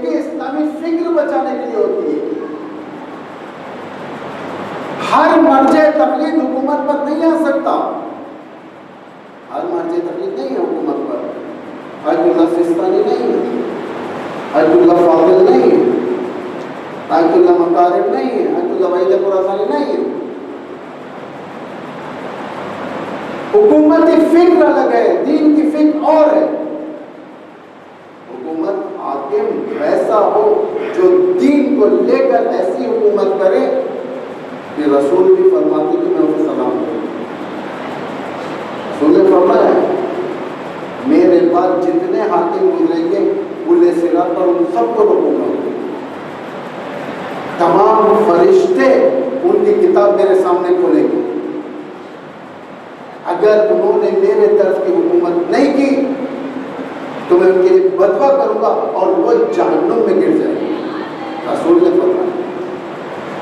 باطل نہیں ہے، آیت اللہ مکارم نہیں ہے، آیت اللہ وحید قرآن نہیں ہے. حکومت فکر الگ ہے، دین کی فکر اور ہے. حکومت حاکم ایسا ہو جو دین کو لے کر ایسی حکومت کرے کہ رسول بھی فرماتے کہ میں اسے سلام کروں. رسول نے فرمایا میرے بعد جتنے حاکم گزریں گے پل صراط پر ان سب کو روکوں گا. تمام فرشتے ان کی کتاب میرے سامنے کھولیں گے. اگر انہوں نے میرے طرف کی حکومت نہیں کی تو میں ان کے لیے بدوا کروں گا اور وہ جہنم میں گر جائیں گے. رسول نے فرمایا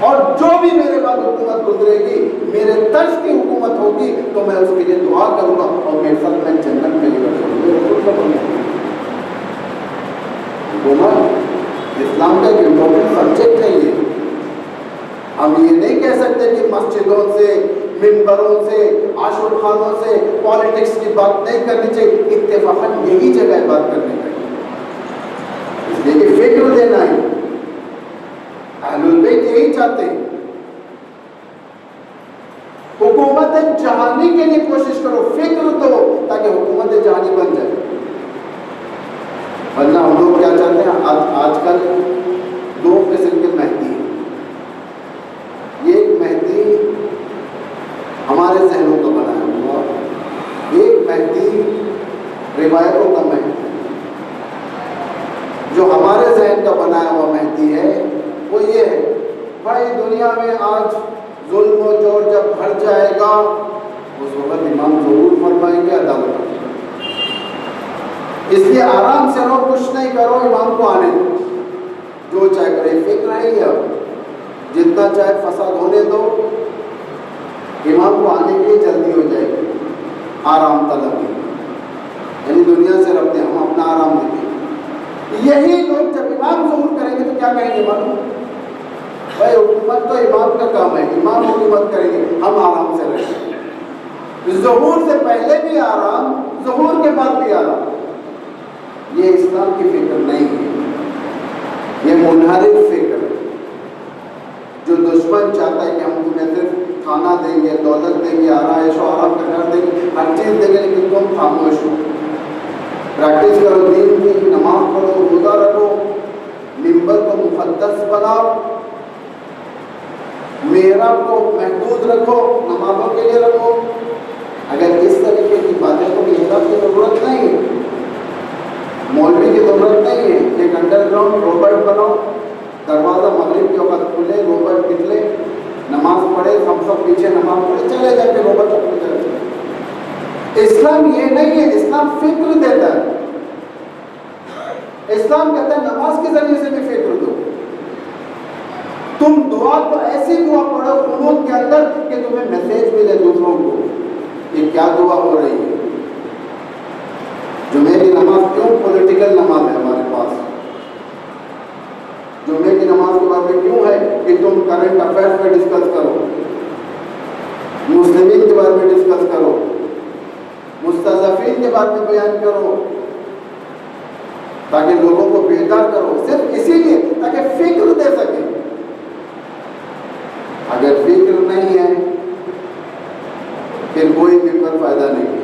اور جو بھی میرے بعد حکومت گزرے گی میرے طرز کی حکومت ہوگی تو میں اس کے لیے دعا کروں گا اور میرے ساتھ میں جنت میں لے کر حکومت اسلام کا ایک امپورٹنٹ سبجیکٹ ہے. یہ ہم یہ نہیں کہہ سکتے کہ مسجدوں سے منبروں سے عاشور خانوں سے پالیٹکس کی بات نہیں کرنی چاہیے. اتفاقاً یہی جگہ ہے بات کرنے کا، اس لیے کہ فکر دینا ہے. اہل البیت یہی چاہتے ہیں. حکومت جہانی کے لیے کوشش کرو، فکر دو تاکہ حکومت جہانی بن جائے. ورنہ ہم لوگ کیا چاہتے ہیں آج کل دو قسم کے مہدی ہیں. ایک مہدی ہمارے ذہنوں کا بنایا ہوا، ایک مہدی روایتوں کا مہدی. جو ہمارے ذہن کا بنایا ہوا مہدی ہے وہ یہ ہے بھائی دنیا میں آج ظلم و جور جب بڑھ جائے گا اس وقت امام ظہور فرمائیں گے عدالت. اس لیے آرام سے رہو، کچھ نہیں کرو، امام کو آنے دو، جو چاہے کرے. فکر نہیں ہے اب جتنا چاہے فساد ہونے دو، امام کو آنے کے لیے جلدی ہو جائے گی. آرام طلب ہے، یعنی دنیا سے رکھتے ہیں ہم اپنا آرام دیتے ہیں. یہی لوگ جب امام ظہور کریں گے تو کیا کہیں گے معلوم؟ بھائی حکومت تو امام کا کام ہے، امام حکومت کریں گے، ہم آرام سے رہیں گے. ظہور سے پہلے بھی آرام، ظہور کے بعد بھی آرام. یہ اسلام کی فکر نہیں ہے، یہ منحرف فکر ہے. جو دشمن چاہتا ہے کہ ہم تمہیں صرف کھانا دیں گے، دولت دیں گے، آرائش و آرام کا گھر دیں گے، ہر چیز دیں گے، لیکن تم خاموش ہو. پریکٹس کرو دین کی، نماز پڑھو، روزہ رکھو، منبر کو مقدس بناؤ، محراب کو محدود رکھو، نمازوں کے لیے رکھو. اگر اس طریقے کی باتیں تو محراب کی ضرورت نہیں ہے، مولوی کی ضرورت نہیں ہے. ایک انڈر گراؤنڈ روبوٹ بناؤ، دروازہ مغرب کے وقت کھلے، روبوٹ نکلے، نماز پڑھے، ہم سب پیچھے نماز پڑھے، چلے جا کے روبوٹ اپنی طرف چلے. اسلام یہ نہیں ہے، اسلام فکر دیتا ہے. اسلام کہتا ہے نماز کے ذریعے سے بھی فکر دو. تم دعا تو ایسی دعا پڑھو قنوت کے اندر کہ تمہیں میسج ملے دوسروں کو کہ کیا دعا ہو رہی ہے. جمعے کی نماز کیوں پولیٹیکل نماز ہے ہمارے پاس؟ جمعے کی نماز کے بارے میں کیوں ہے کہ تم کرنٹ افیئرس میں ڈسکس کرو، مسلمین کے بارے میں ڈسکس کرو، مستضعفین کے بارے میں بیان کرو، تاکہ لوگوں کو بیدار کرو. صرف اسی لیے تاکہ فکر دے سکے. اگر فکر نہیں ہے پھر کوئی ممبر فائدہ نہیں.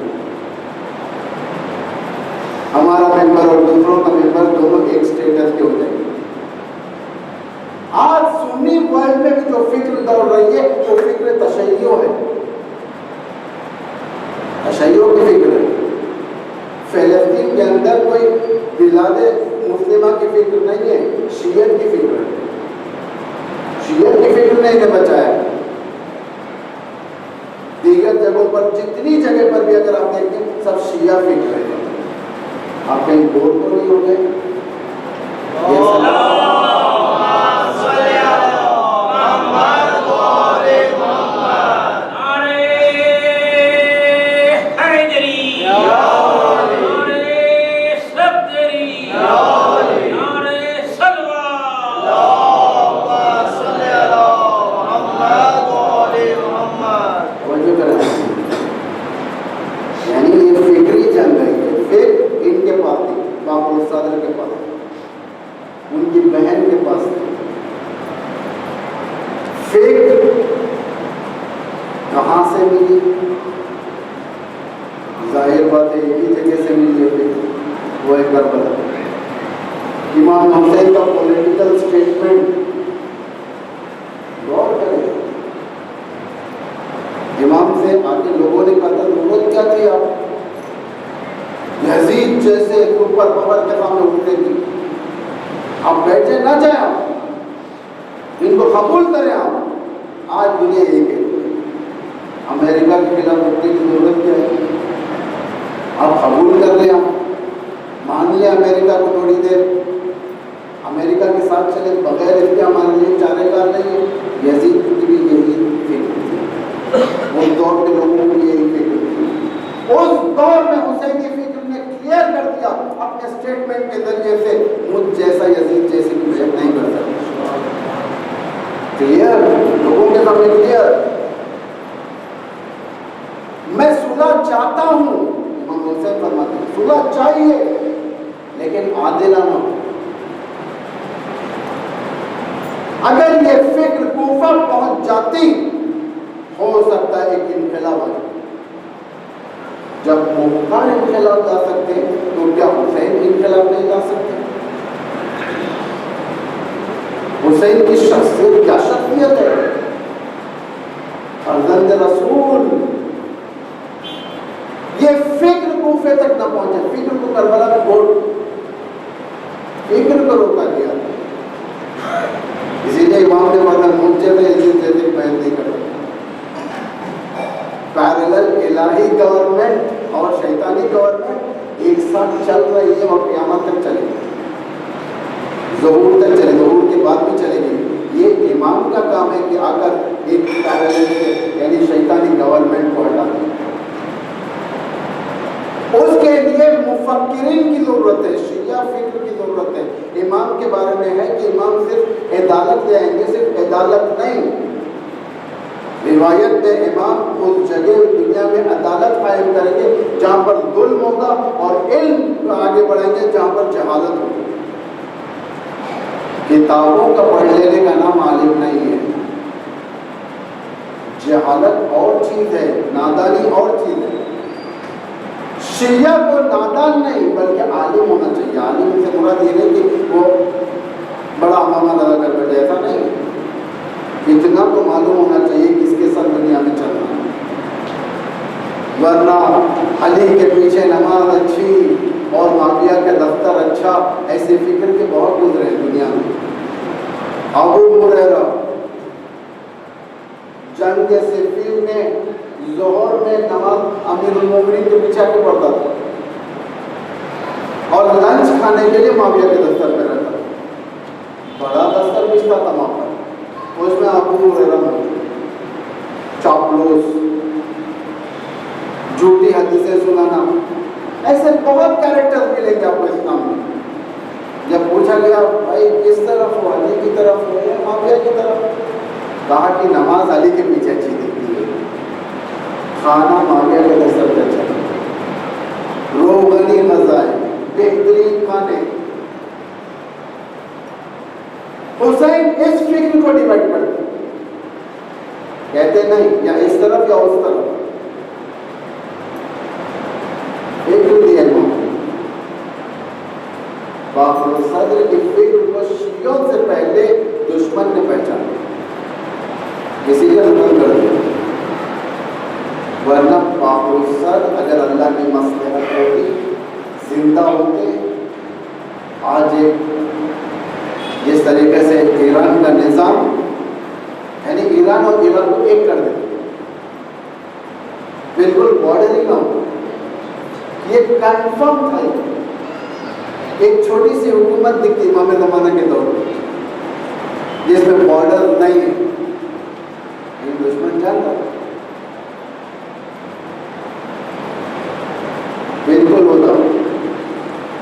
ہمارا ممبر اور دوسروں کا ممبر دونوں ایک سٹیٹس کے ہو جائیں گے. آج سنی ورلڈ میں بھی جو فکر دوڑ رہی ہے وہ فکر تشیع ہے، تشیع کی فکر ہے. فلسطین کے اندر کوئی بلاد مسلمہ کی فکر نہیں ہے، شیعت کی فکر ہے. شیعت کی فکر نے انہیں بچایا. دیگر جگہوں پر جتنی جگہ پر بھی اگر آپ دیکھیں سب شیعہ فکر ہے. آپ کہیں بور تو نہیں ہو گئے؟ یعنی یہ فکری جنگ ہے. پھر ان کے پاس باپ الصدر کے پاس تھے. فیک کہاں سے ملی؟ ظاہر بات ہے ایک ہی جگہ سے ملی ہے، وہ ہے کربلا. امام حسین کا پولیٹیکل اسٹیٹمنٹ غور کریں. امام سے آگے لوگوں نے کہا تھا ضرورت کیا تھی آپ یزید جیسے سپر پاور کے سامنے اٹھنے کی؟ آپ بیٹھے نہ جائیں، آپ ان کو قبول کریں. آپ آج دنیا ایک ہے، امریکہ کے خلاف اٹھنے کی ضرورت کیا ہے؟ آپ قبول کر لیں، آپ مان لیں امریکہ کو تھوڑی دیر، امریکہ کے ساتھ چلے بغیر اس کے ہمارے لیے چارے کار نہیں ہے. یزید کی بھی یہی فکر تھی، اس دور کے لوگوں کو یہی فکر تھی. اس دور میں حسین کی فکر نے کلیئر کر دیا اپنے اسٹیٹمنٹ کے ذریعے سے، مجھ جیسا یزید جیسے کی محنت نہیں کر سکتا. کلیئر، لوگوں کے سامنے کلیئر. میں صلح چاہتا ہوں، امام حسین فرماتے ہیں صلح چاہیے لیکن عادلانہ. اگر یہ فکر کوفہ پہنچ جاتی ہو سکتا ہے ایک انقلاب آئے. جب مختار انقلاب لا سکتے تو کیا حسین انقلاب نہیں لا سکتے؟ حسین کی شخصیت کیا شخصیت ہے، فرزند رسول. یہ فکر کوفے تک نہ پہنچے، فکر کو کربلا میں چھوڑ، فکر کو روکا گیا. اسی لیے امام نے فرمایا مجھ جیسے یزید جیسے بیعت نہیں کرتا. پیرلل الہی گورنمنٹ اور شیطانی گورنمنٹ ایک ساتھ چل رہی ہے اور قیامت تک چلے گی، ظہور تک چلے، ظہور کے بعد بھی چلے گی. یہ امام کا کام ہے کہ آ کر ایک پیرلل سے یعنی شیطانی گورنمنٹ کو ہٹا دیں. اس کے لیے مفکرین کی ضرورت ہے، شیعہ فکر کی ضرورت ہے. امام کے بارے میں ہے کہ امام صرف عدالت لے آئیں گے، صرف عدالت نہیں. روایت میں امام اس جگہ دنیا میں عدالت قائم کریں گے جہاں پر ظلم ہوگا اور علم آگے بڑھیں گے جہاں پر جہالت ہوگی. کتابوں کا پڑھ لینے کا نام عالم نہیں ہے. جہالت اور چیز ہے، نادانی اور چیز ہے. شیعہ کو نادان نہیں بلکہ عالم ہونا چاہیے. عالم سے مراد یہ نہیں کہ وہ بڑا امامہ لگا کر بیٹھے، ایسا نہیں. اتنا تو معلوم ہونا چاہیے کس کے ساتھ دنیا میں چلنا ہے. ورنہ علی کے پیچھے نماز اچھی اور معاویہ کے دفتر اچھا، ایسے فکر کے بہت گزرے ہیں دنیا میں. ابو ہریرہ جنگ صفین میں ظہر میں نماز امیر المومنین کے پیچھے کے پڑھتا تھا اور لنچ کھانے کے لیے معاویہ کے دفتر پہ رہتا تھا. بڑا دفتر بچتا تھا وہاں پر، اس میں ابو ہریرہ چاپلوس، جھوٹی حدیثیں سنانا، ایسے بہت کیریکٹر ملیں گے آپ کو اسلام میں. جب پوچھا گیا بھائی کس طرف ہو، علی کی طرف ہو یا معاویہ کی طرف، کہا کہ نماز علی کے پیچھے اچھی دکھتی ہے، کھانا معاویہ کے دفتر پہ اچھا، روغنی غذائیں، بہترین کھانے. حسین اس فکر کو ڈیوائڈ کرتے، کہتے نہیں یا اس طرف یا اس طرف. فکر دیا باخر صدر کی فکر کو شیعوں سے پہلے دشمن نے پہچانا، اسی لیے ختم کر دیا. ورنہ باخر صدر اگر اللہ کی مصلحت ہوتی زندہ ہوتے، آج ایک جس طریقے سے ایران کا نظام یعنی ایران اور عراق کو ایک کر دیتے، بالکل بارڈر ہی نہ ہو. یہ کنفرم تھا. ایک چھوٹی سی حکومت دکھتی امام زمانہ کے دور میں جس میں بارڈر نہیں ہے، یہ دشمن جانتا بالکل ہوتا،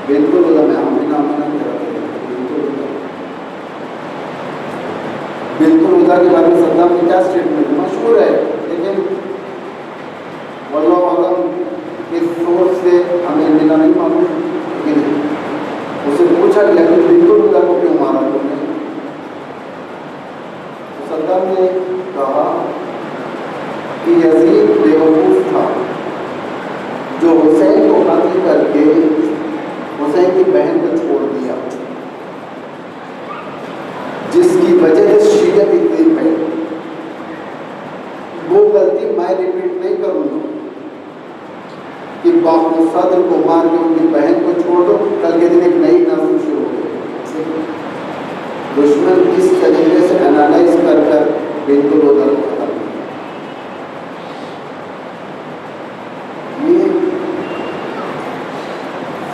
بالکل ہوتا. میں آمینہ آمینہ کہہ رہا تھا، بالکل ہوتا، بالکل ہوتا. کے بارے میں صدام کی کیا اسٹیٹمنٹ مشہور ہے، لیکن واللہ اعلم اس سورس سے ہمیں ملا نہیں معلوم. لیکن اسے پوچھا گیا کہ بالکل ہوتا کو کیوں مارا تم نے؟ جس کی وجہ سے شیعت اتنی پھیلی، وہ غلطی میں ریپیٹ نہیں کروں گا کہ باپ صدر کو مار کے ان کی بہن کو چھوڑ دو، کل کے دن ایک نئی نسل شروع ہو گئی۔ دشمن اس طریقے سے انالائز کر کر بنت الہدیٰ کو ختم کیا۔ یہ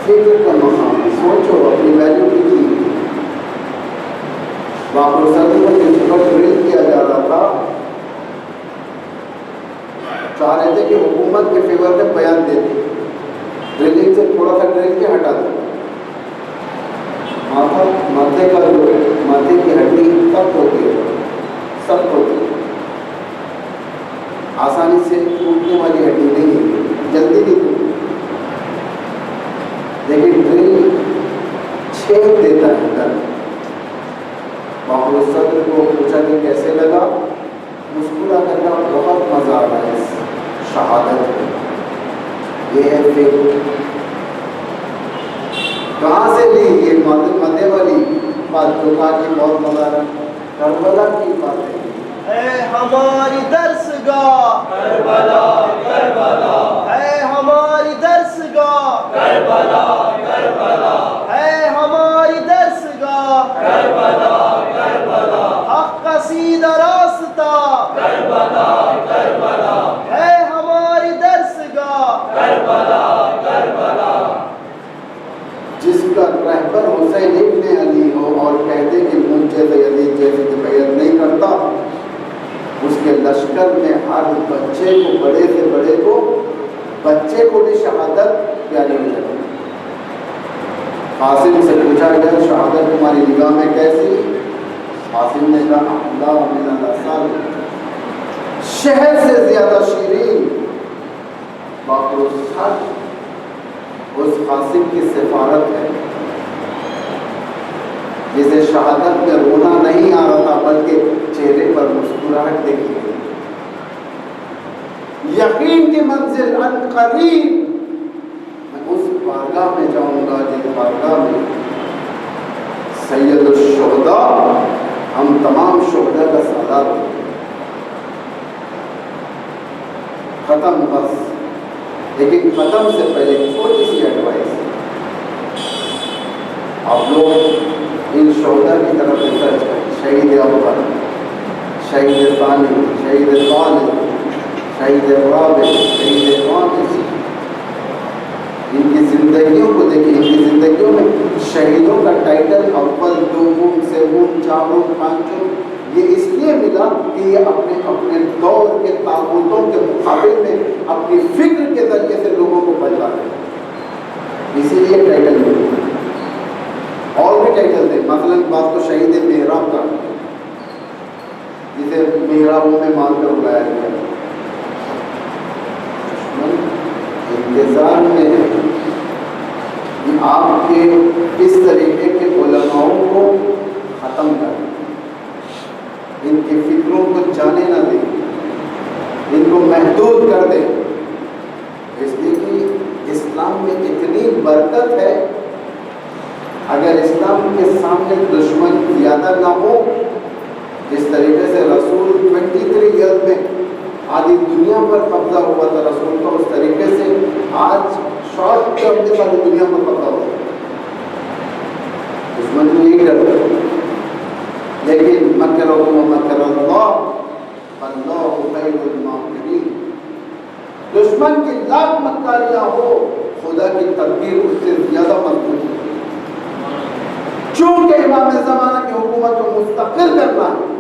فکر کا مقام ہے، سوچو اپنی ویلیو کتنی ہے۔ باپ صدر کو جس وقت ڈرل کیا جا رہا تھا، چاہ رہے تھے کہ حکومت کے فیور میں بیان دے دیں، ڈرلنگ سے تھوڑا سا ڈرل کے ہٹا دیں، ماتھے کا جو ماتھے کی ہڈی سخت ہوتی ہے، سخت ہوتی ہے، آسانی سے ٹوٹنے والی ہڈی نہیں ہے، جلدی نہیں ٹوٹتی، لیکن ڈرل چھید دیتا ہے اندر۔ باپ صدر کو پوچھا کہ کیسے لگا، مسکرا کر کا بہت مزہ آتا ہے اس شہادت میں۔ یہ ہے فکر۔ کہاں سے لی یہ مدے والی بات جو کہا کہ بہت مزہ آ رہا ہے؟ کربلا کی بات ہے۔ اے ہماری درسگاہ کربلا کربلا، اے ہماری درسگاہ کربلا کربلا، اے ہماری درسگاہ کربلا کربلا، حق کا سیدھا راستہ کربلا کربلا، اے ہماری درسگاہ کربلا کربلا۔ جس کا رہبر حسین ابن علی ہو اور کہتے کہ مجھے یزید جیسے کہ بیعت نہیں کرتا، اس کے لشکر میں ہر بچے کو، بڑے سے بڑے کو، بچے کو بھی شہادت پیاری ہو جاتی۔ قاسم سے پوچھا گیا شہادت تمہاری نگاہ میں کیسی؟ قاسم نے کہا اللہ من العسل، شہد سے زیادہ شیرین۔ باقی سچ اس قاسم کی سفارت ہے جسے شہادت میں رونا نہیں آ رہا تھا بلکہ چہرے پر مسکراہٹ دیکھی گئی۔ یقین کی منزل ان قریب، میں اس بارگاہ میں جاؤں گا جس بارگاہ میں سید الشہداء، ہم تمام شہداء کا سالار ہوں۔ ختم بس، لیکن ختم سے پہلے چھوٹی سی ایڈوائس، آپ لوگ ان شہداء کی طرف ریسرچ کریں، شہید اول، شہید ثانی، شہید ثالث، شہید رابع، شہید خامس، ان کی زندگیوں کو دیکھیں۔ ان کی زندگیوں میں شہیدوں کا ٹائٹل اول، دوم، سوم، چارم، پانچم یہ اس لیے ملا کہ یہ اپنے اپنے دور کے طاغوتوں کے مقابل میں اپنی فکر کے ذریعے سے لوگوں کو بدلا ہے، اسی لیے ٹائٹل ملا۔ اور بھی ٹائٹل تھے، مثلاً بات تو شہید محراب کا، جسے محرابوں میں مار کر اڑایا گیا۔ انتظار میں ہے کہ آپ کے اس طریقے کے علماؤں کو ختم کریں، ان کی فکروں کو جانے نہ دیں، ان کو محدود کر دیں، اس لیے کہ اسلام میں اتنی برکت ہے، اگر اسلام کے سامنے دشمن زیادہ نہ ہو، جس طریقے سے رسول 23 ایئر میں آدھی دنیا پر قبضہ ہوا تھا رسول کا، اس طریقے سے آج شارٹ ٹرم میں ساری دنیا پر قبضہ ہوا، دشمن کو یہی ڈرتا ہے۔ لیکن مکرهم ومکر اللہ واللہ خیر الماکرین، دشمن کی لاکھ مکاریاں ہو، خدا کی تدبیر اس سے زیادہ مضبوط ہے۔ چونکہ امام زمانہ کی حکومت کو مستقل کرنا ہے،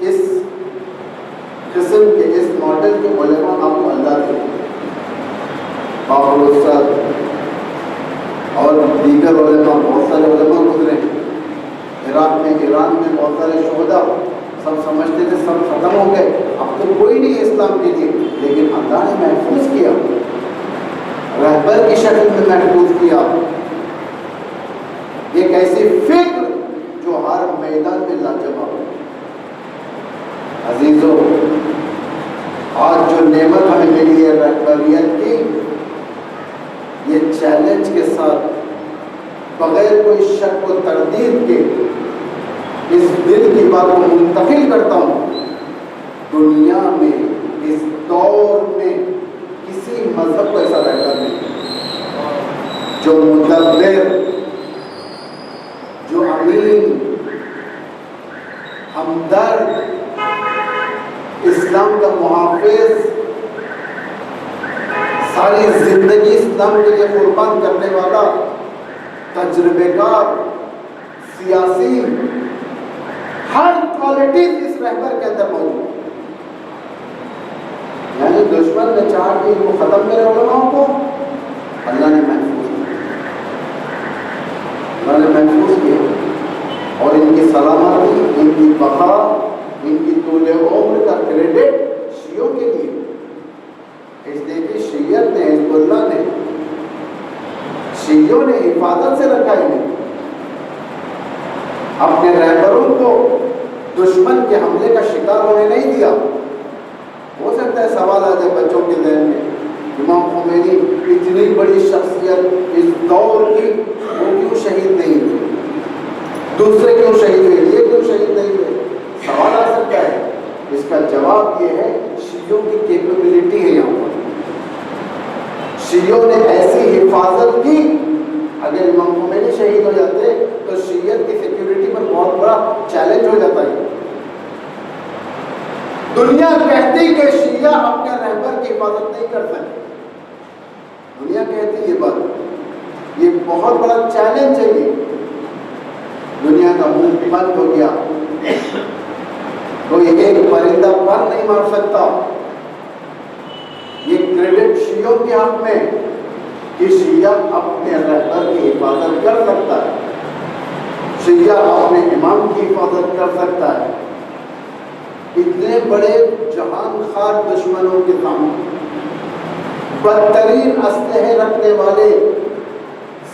اس قسم کے اس ماڈل کے علماء آپ کو اللہ دے، باقر استاد اور دیگر علماء، بہت سارے علماء گزرے ہیں عراق میں، ایران میں، بہت سارے شہداء، سب سمجھتے تھے سب ختم ہو گئے، اب تو کوئی نہیں اسلام کے لیے، لیکن اللہ نے محفوظ کیا، رہبر کی شکل میں محفوظ کیا، ایک ایسی فکر جو ہر میدان میں لاجواب ہے۔ عزیزو، آج جو نعمت ہمیں ملی ہے رہبریت کی، یہ چیلنج کے ساتھ بغیر کوئی شک و تردید کے بات کو منتقل کرتا ہوں، دنیا میں اس دور میں کسی مذہب کو ایسا رہتا نہیں جو مدبر، جو امین، ہمدرد، اسلام کا محافظ، ساری زندگی اسلام کے لیے قربان کرنے والا، تجربے کار، سیاسی، ہر کوالٹی اس رہبر کے اندر موجود ہے۔ یعنی دشمن نے چاہا کہ ان کو ختم کرے علماء کو، اللہ نے محفوظ کیا، اللہ نے محفوظ کیا، اور ان کی سلامتی، ان کی بقا، ان کی طول عمر کا کریڈٹ شیعوں کے لیے، اس لیے کہ شیعت نے، حزب اللہ نے، شیعوں نے حفاظت سے رکھا انہیں، اپنے رہبروں کو دشمن کے حملے کا شکار ہونے نہیں دیا۔ ہو سکتا ہے سوال آ جائے بچوں کے ذہن میں، امام خمینی اتنی بڑی شخصیت اس دور کی، وہ کیوں شہید نہیں ہوئے، دوسرے کیوں شہید ہوئے، یہ کیوں شہید نہیں ہوئے؟ سوال آ سکتا ہے۔ اس کا جواب یہ ہے، شیعوں کی کیپیبلٹی ہے یہاں پر، شیعوں نے ایسی حفاظت کی، اگر امام خمینی شہید ہو جاتے تو شیعت کی سیکیورٹی پر بہت بڑا چیلنج ہو جاتا ہے۔ دنیا کہتی کہ شیعہ اپنے رہبر کی حفاظت نہیں کر سکتے، دنیا کہتی یہ بات، یہ بہت بڑا چیلنج ہے، یہ دنیا کا منہ بند ہو گیا، کوئی ایک پرندہ پر نہیں مار سکتا۔ یہ کریڈٹ شیعوں کے حق میں کہ شیعہ اپنے رہبر کی حفاظت کر سکتا ہے، شیعہ اپنے امام کی حفاظت کر سکتا ہے۔ اتنے بڑے جہان خوار دشمنوں کے سامنے، بدترین اسلحے رکھنے والے،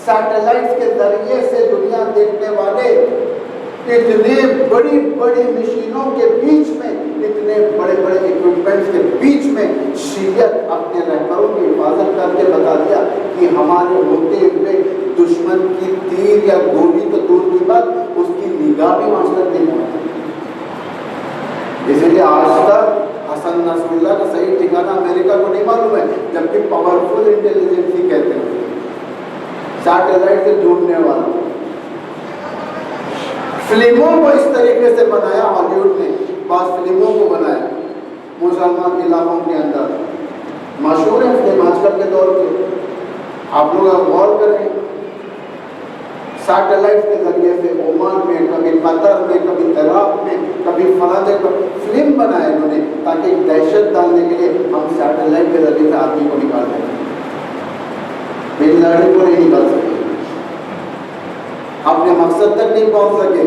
سیٹلائٹس کے ذریعے سے دنیا دیکھنے والے، اتنے بڑی بڑی مشینوں کے بیچ میں، اتنے بڑے بڑے اکوپمنٹس کے بیچ میں، شیعت اپنے رہبروں کی حفاظت کر کے بتا دیا کہ ہمارے ہوتے ہوئے دشمن کی تیر یا گولی تو دور کی بات، اس کی نگاہ بھی وہاں تک نہیں پہنچی۔ اسی لیے آج تک حسن نصر اللہ کا صحیح ٹھکانہ امریکہ کو نہیں معلوم ہے، جبکہ پاورفل انٹیلیجنس ہی کہتے ہیں، سیٹلائٹ سے ڈھونڈنے والا۔ فلموں کو اس طریقے سے بنایا ہالی ووڈ نے، بعض فلموں کو بنایا مسلمان علاقوں کے اندر، مشہور ہے فلم آج کل کے دور کے، آپ لوگ غور کریں، سیٹلائٹ کے ذریعے سے عمان میں، کبھی قطر میں، کبھی عراق میں، کبھی فلاں جگہ فلم بنائے انہوں نے، تاکہ دہشت ڈالنے کے لیے ہم سیٹلائٹ کے ذریعے سے آدمی کو نکال دیں، بن لادن کو نہیں نکال سکے، اپنے مقصد تک نہیں پہنچ سکے،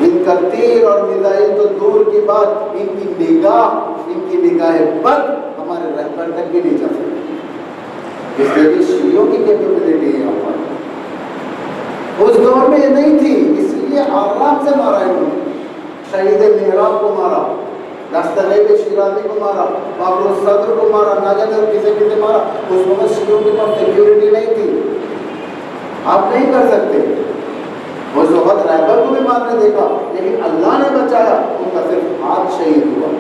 ان کا تیر اور میزائل تو دور کی بات، ان کی نگاہ بد ہمارے رہبر تک بھی نہیں جا سکتی۔ اس لیے کہ شیعوں کی کیپیبلٹی ہے یہاں پر، اس دور میں یہ نہیں تھی، اس لیے آرام سے مارا انہوں نے، شہید محراب کو مارا، دستغیب شیرازی کو مارا، بابر الصدر کو مارا، نہ جانے کسے مارا۔ اس وقت شیعوں کے پاس سیکیورٹی نہیں تھی، آپ نہیں کر سکتے۔ اس وقت رہبر کو بھی مارنے دیکھا، لیکن اللہ نے بچایا، ان کا صرف ہاتھ شہید ہوا۔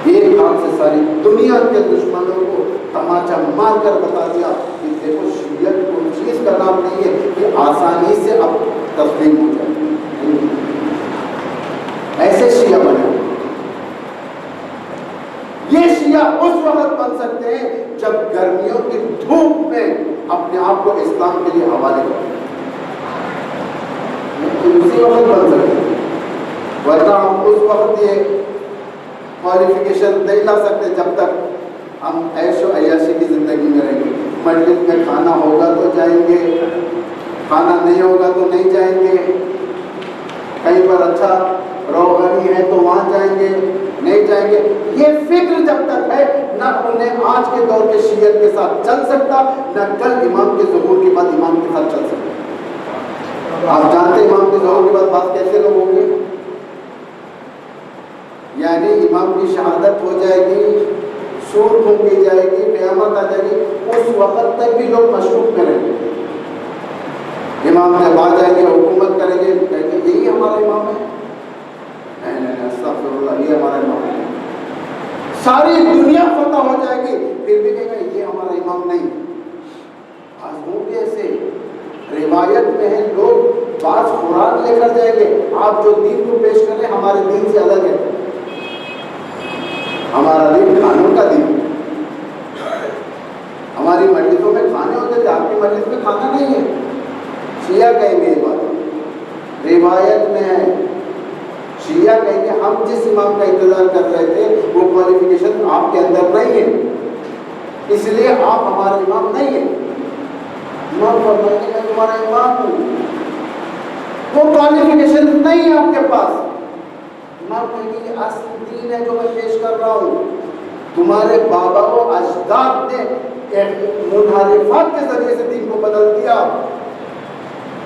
ایک ہاتھ سے ساری دنیا کے دشمنوں کو تماچا مار کر بتا دیا کہ دیکھو شیعت کوئی چیز کا نام نہیں ہے کہ آسانی سے اب تسلیم ہو جائے، ایسے شیعہ بنے۔ یہ شیعہ اس وقت بن سکتے ہیں جب گرمیوں کی دھوپ میں اپنے آپ کو اسلام کے لیے حوالے کریں، اسی وقت بن سکتے ہیں، ورنہ ہم اس وقت یہ کوالیفیکیشن نہیں لا سکتے جب تک ہم عیش و عیاشی کی زندگی میں رہیں گے۔ مجلس میں کھانا ہوگا تو جائیں گے، کھانا نہیں ہوگا تو نہیں جائیں گے، کہیں پر اچھا روغنی ہے تو وہاں جائیں گے، نہیں جائیں گے۔ یہ فکر جب تک ہے، نہ انہیں آج کے دور کے شیعت کے ساتھ چل سکتا، نہ کل امام کے ظہور کے بعد امام کے ساتھ چل سکتا۔ آپ جانتے ہیں امام کے ظہور کے بعد بات کیسے لوگ ہوں گے؟ یعنی امام کی شہادت ہو جائے گی، سور پھونکی جائے گی، قیامت آ جائے گی، اس وقت تک بھی لوگ مشکوک میں رہیں گے۔ امام جب آ جائیں گے، حکومت لگے کہیں گے یہی ہمارا امام ہے؟ نہیں، استغفراللہ، یہ ہمارا امام ہے۔ ساری دنیا فتح ہو جائے گی پھر بھی کہے گا یہ ہمارا امام نہیں۔ آج ہوں گے ایسے، روایت میں ہے لوگ بعض قرآن لے کر جائیں گے، آپ جو دین کو پیش کریں ہمارے دین سے الگ ہے، ہمارا دین کھانوں کا دین، ہماری مجلسوں میں کھانے ہوتے تھے، آپ کی مجلس میں کھانا نہیں ہے۔ شیعہ کہیں گے یہ بات، روایت میں ہے، شیعہ کہیں گے ہم جس امام کا انتظار کر رہے تھے وہ کوالیفیکیشن آپ کے اندر نہیں ہے، اس لیے آپ ہمارے امام نہیں ہیں۔ امام فرمائیں گے میں تمہارا امام ہوں، وہ کوالیفیکیشن نہیں ہے آپ کے پاس۔ امام کہیں گے یہ اصل دین ہے جو میں پیش کر رہا ہوں، تمہارے بابا و اجداد نے منحرفات کے ذریعے سے دین کو بدل دیا،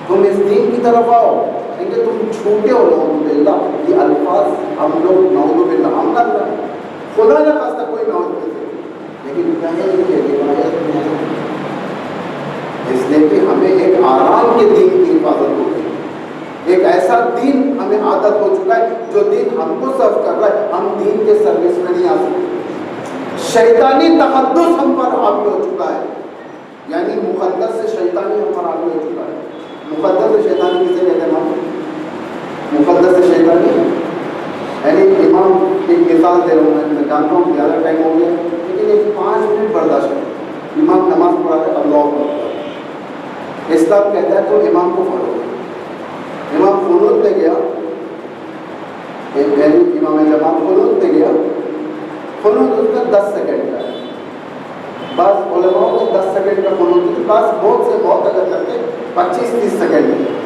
تم اس دین کی طرف آؤ۔ کہیں گے تم چھوٹے ہو، نعوذ باللہ، یہ الفاظ ہم لوگ نعوذ باللہ ہم نہ کریں، خدا نہ خواستہ کوئی نعوذ باللہ، لیکن کہیں گے روایت میں ہے، اس لیے کہ ہمیں ایک آرام کے دین کی حفاظت ہو گئی، ایک ایسا دین ہمیں عادت ہو چکا ہے جو دین ہم کو سرو کر رہا ہے، ہم دین کے سروس میں نہیں آ سکتے، شیطانی تقدس ہم پر حاوی ہو چکا ہے، یعنی مقدس سے شیطانی ہم پر حاوی ہو چکا ہے۔ مقدس سے شیطانی کسے کہتے ہیں ہم؟ مقدس سے شیطانی یعنی امام ایک مثال دے رہا ہوں، میں جانتا ہوں زیادہ ٹائم ہو گیا لیکن ایک 5 منٹ برداشت کریں۔ امام نماز پڑھا ہے اللہ اکبر، اسلام کہتا ہے تو امام کو پڑھو، امام قنوت میں گیا، ایک امام جماعت قنوت میں گیا، قنوت اس کا 10 سیکنڈ کا ہے، بعض علماء کو 10 سیکنڈ کا قنوت ہے، بعض بہت سے بہت اگر کرتے 25-30 سیکنڈ ہے۔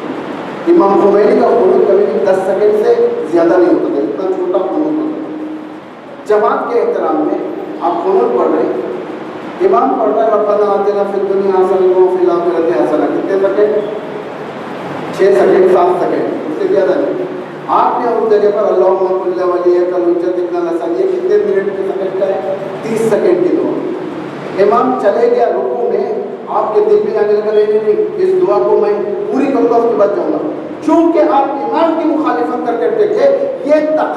امام خمینی کا قنوت کبھی بھی 10 سیکنڈ سے زیادہ نہیں ہوتا تھا، اتنا چھوٹا قنوت ہوتا تھا۔ جماعت کے احترام میں آپ قنوت پڑھ رہے ہیں، امام پڑھ رہا ہے ربنا آتنا فی الدنیا حسنۃ وفی الآخرۃ حسنۃ، کتنے سیکنڈ؟ 6 سیکنڈ 7 سیکنڈ، اس سے زیادہ نہیں۔ آپ نے اس جگہ پر اللہم صل علی ولیک الحجۃ ابن الحسن، یہ کتنے منٹ کے سیکنڈ کا ہے؟ 30 سیکنڈ کی دعا۔ امام چلے گیا رکوع میں، آپ کے دل میں جانے لگا نہیں اس دعا کو میں پوری کروں گا اس کے بعد جاؤں گا، چونکہ آپ امام کی مخالفت کر کے دیکھے یہ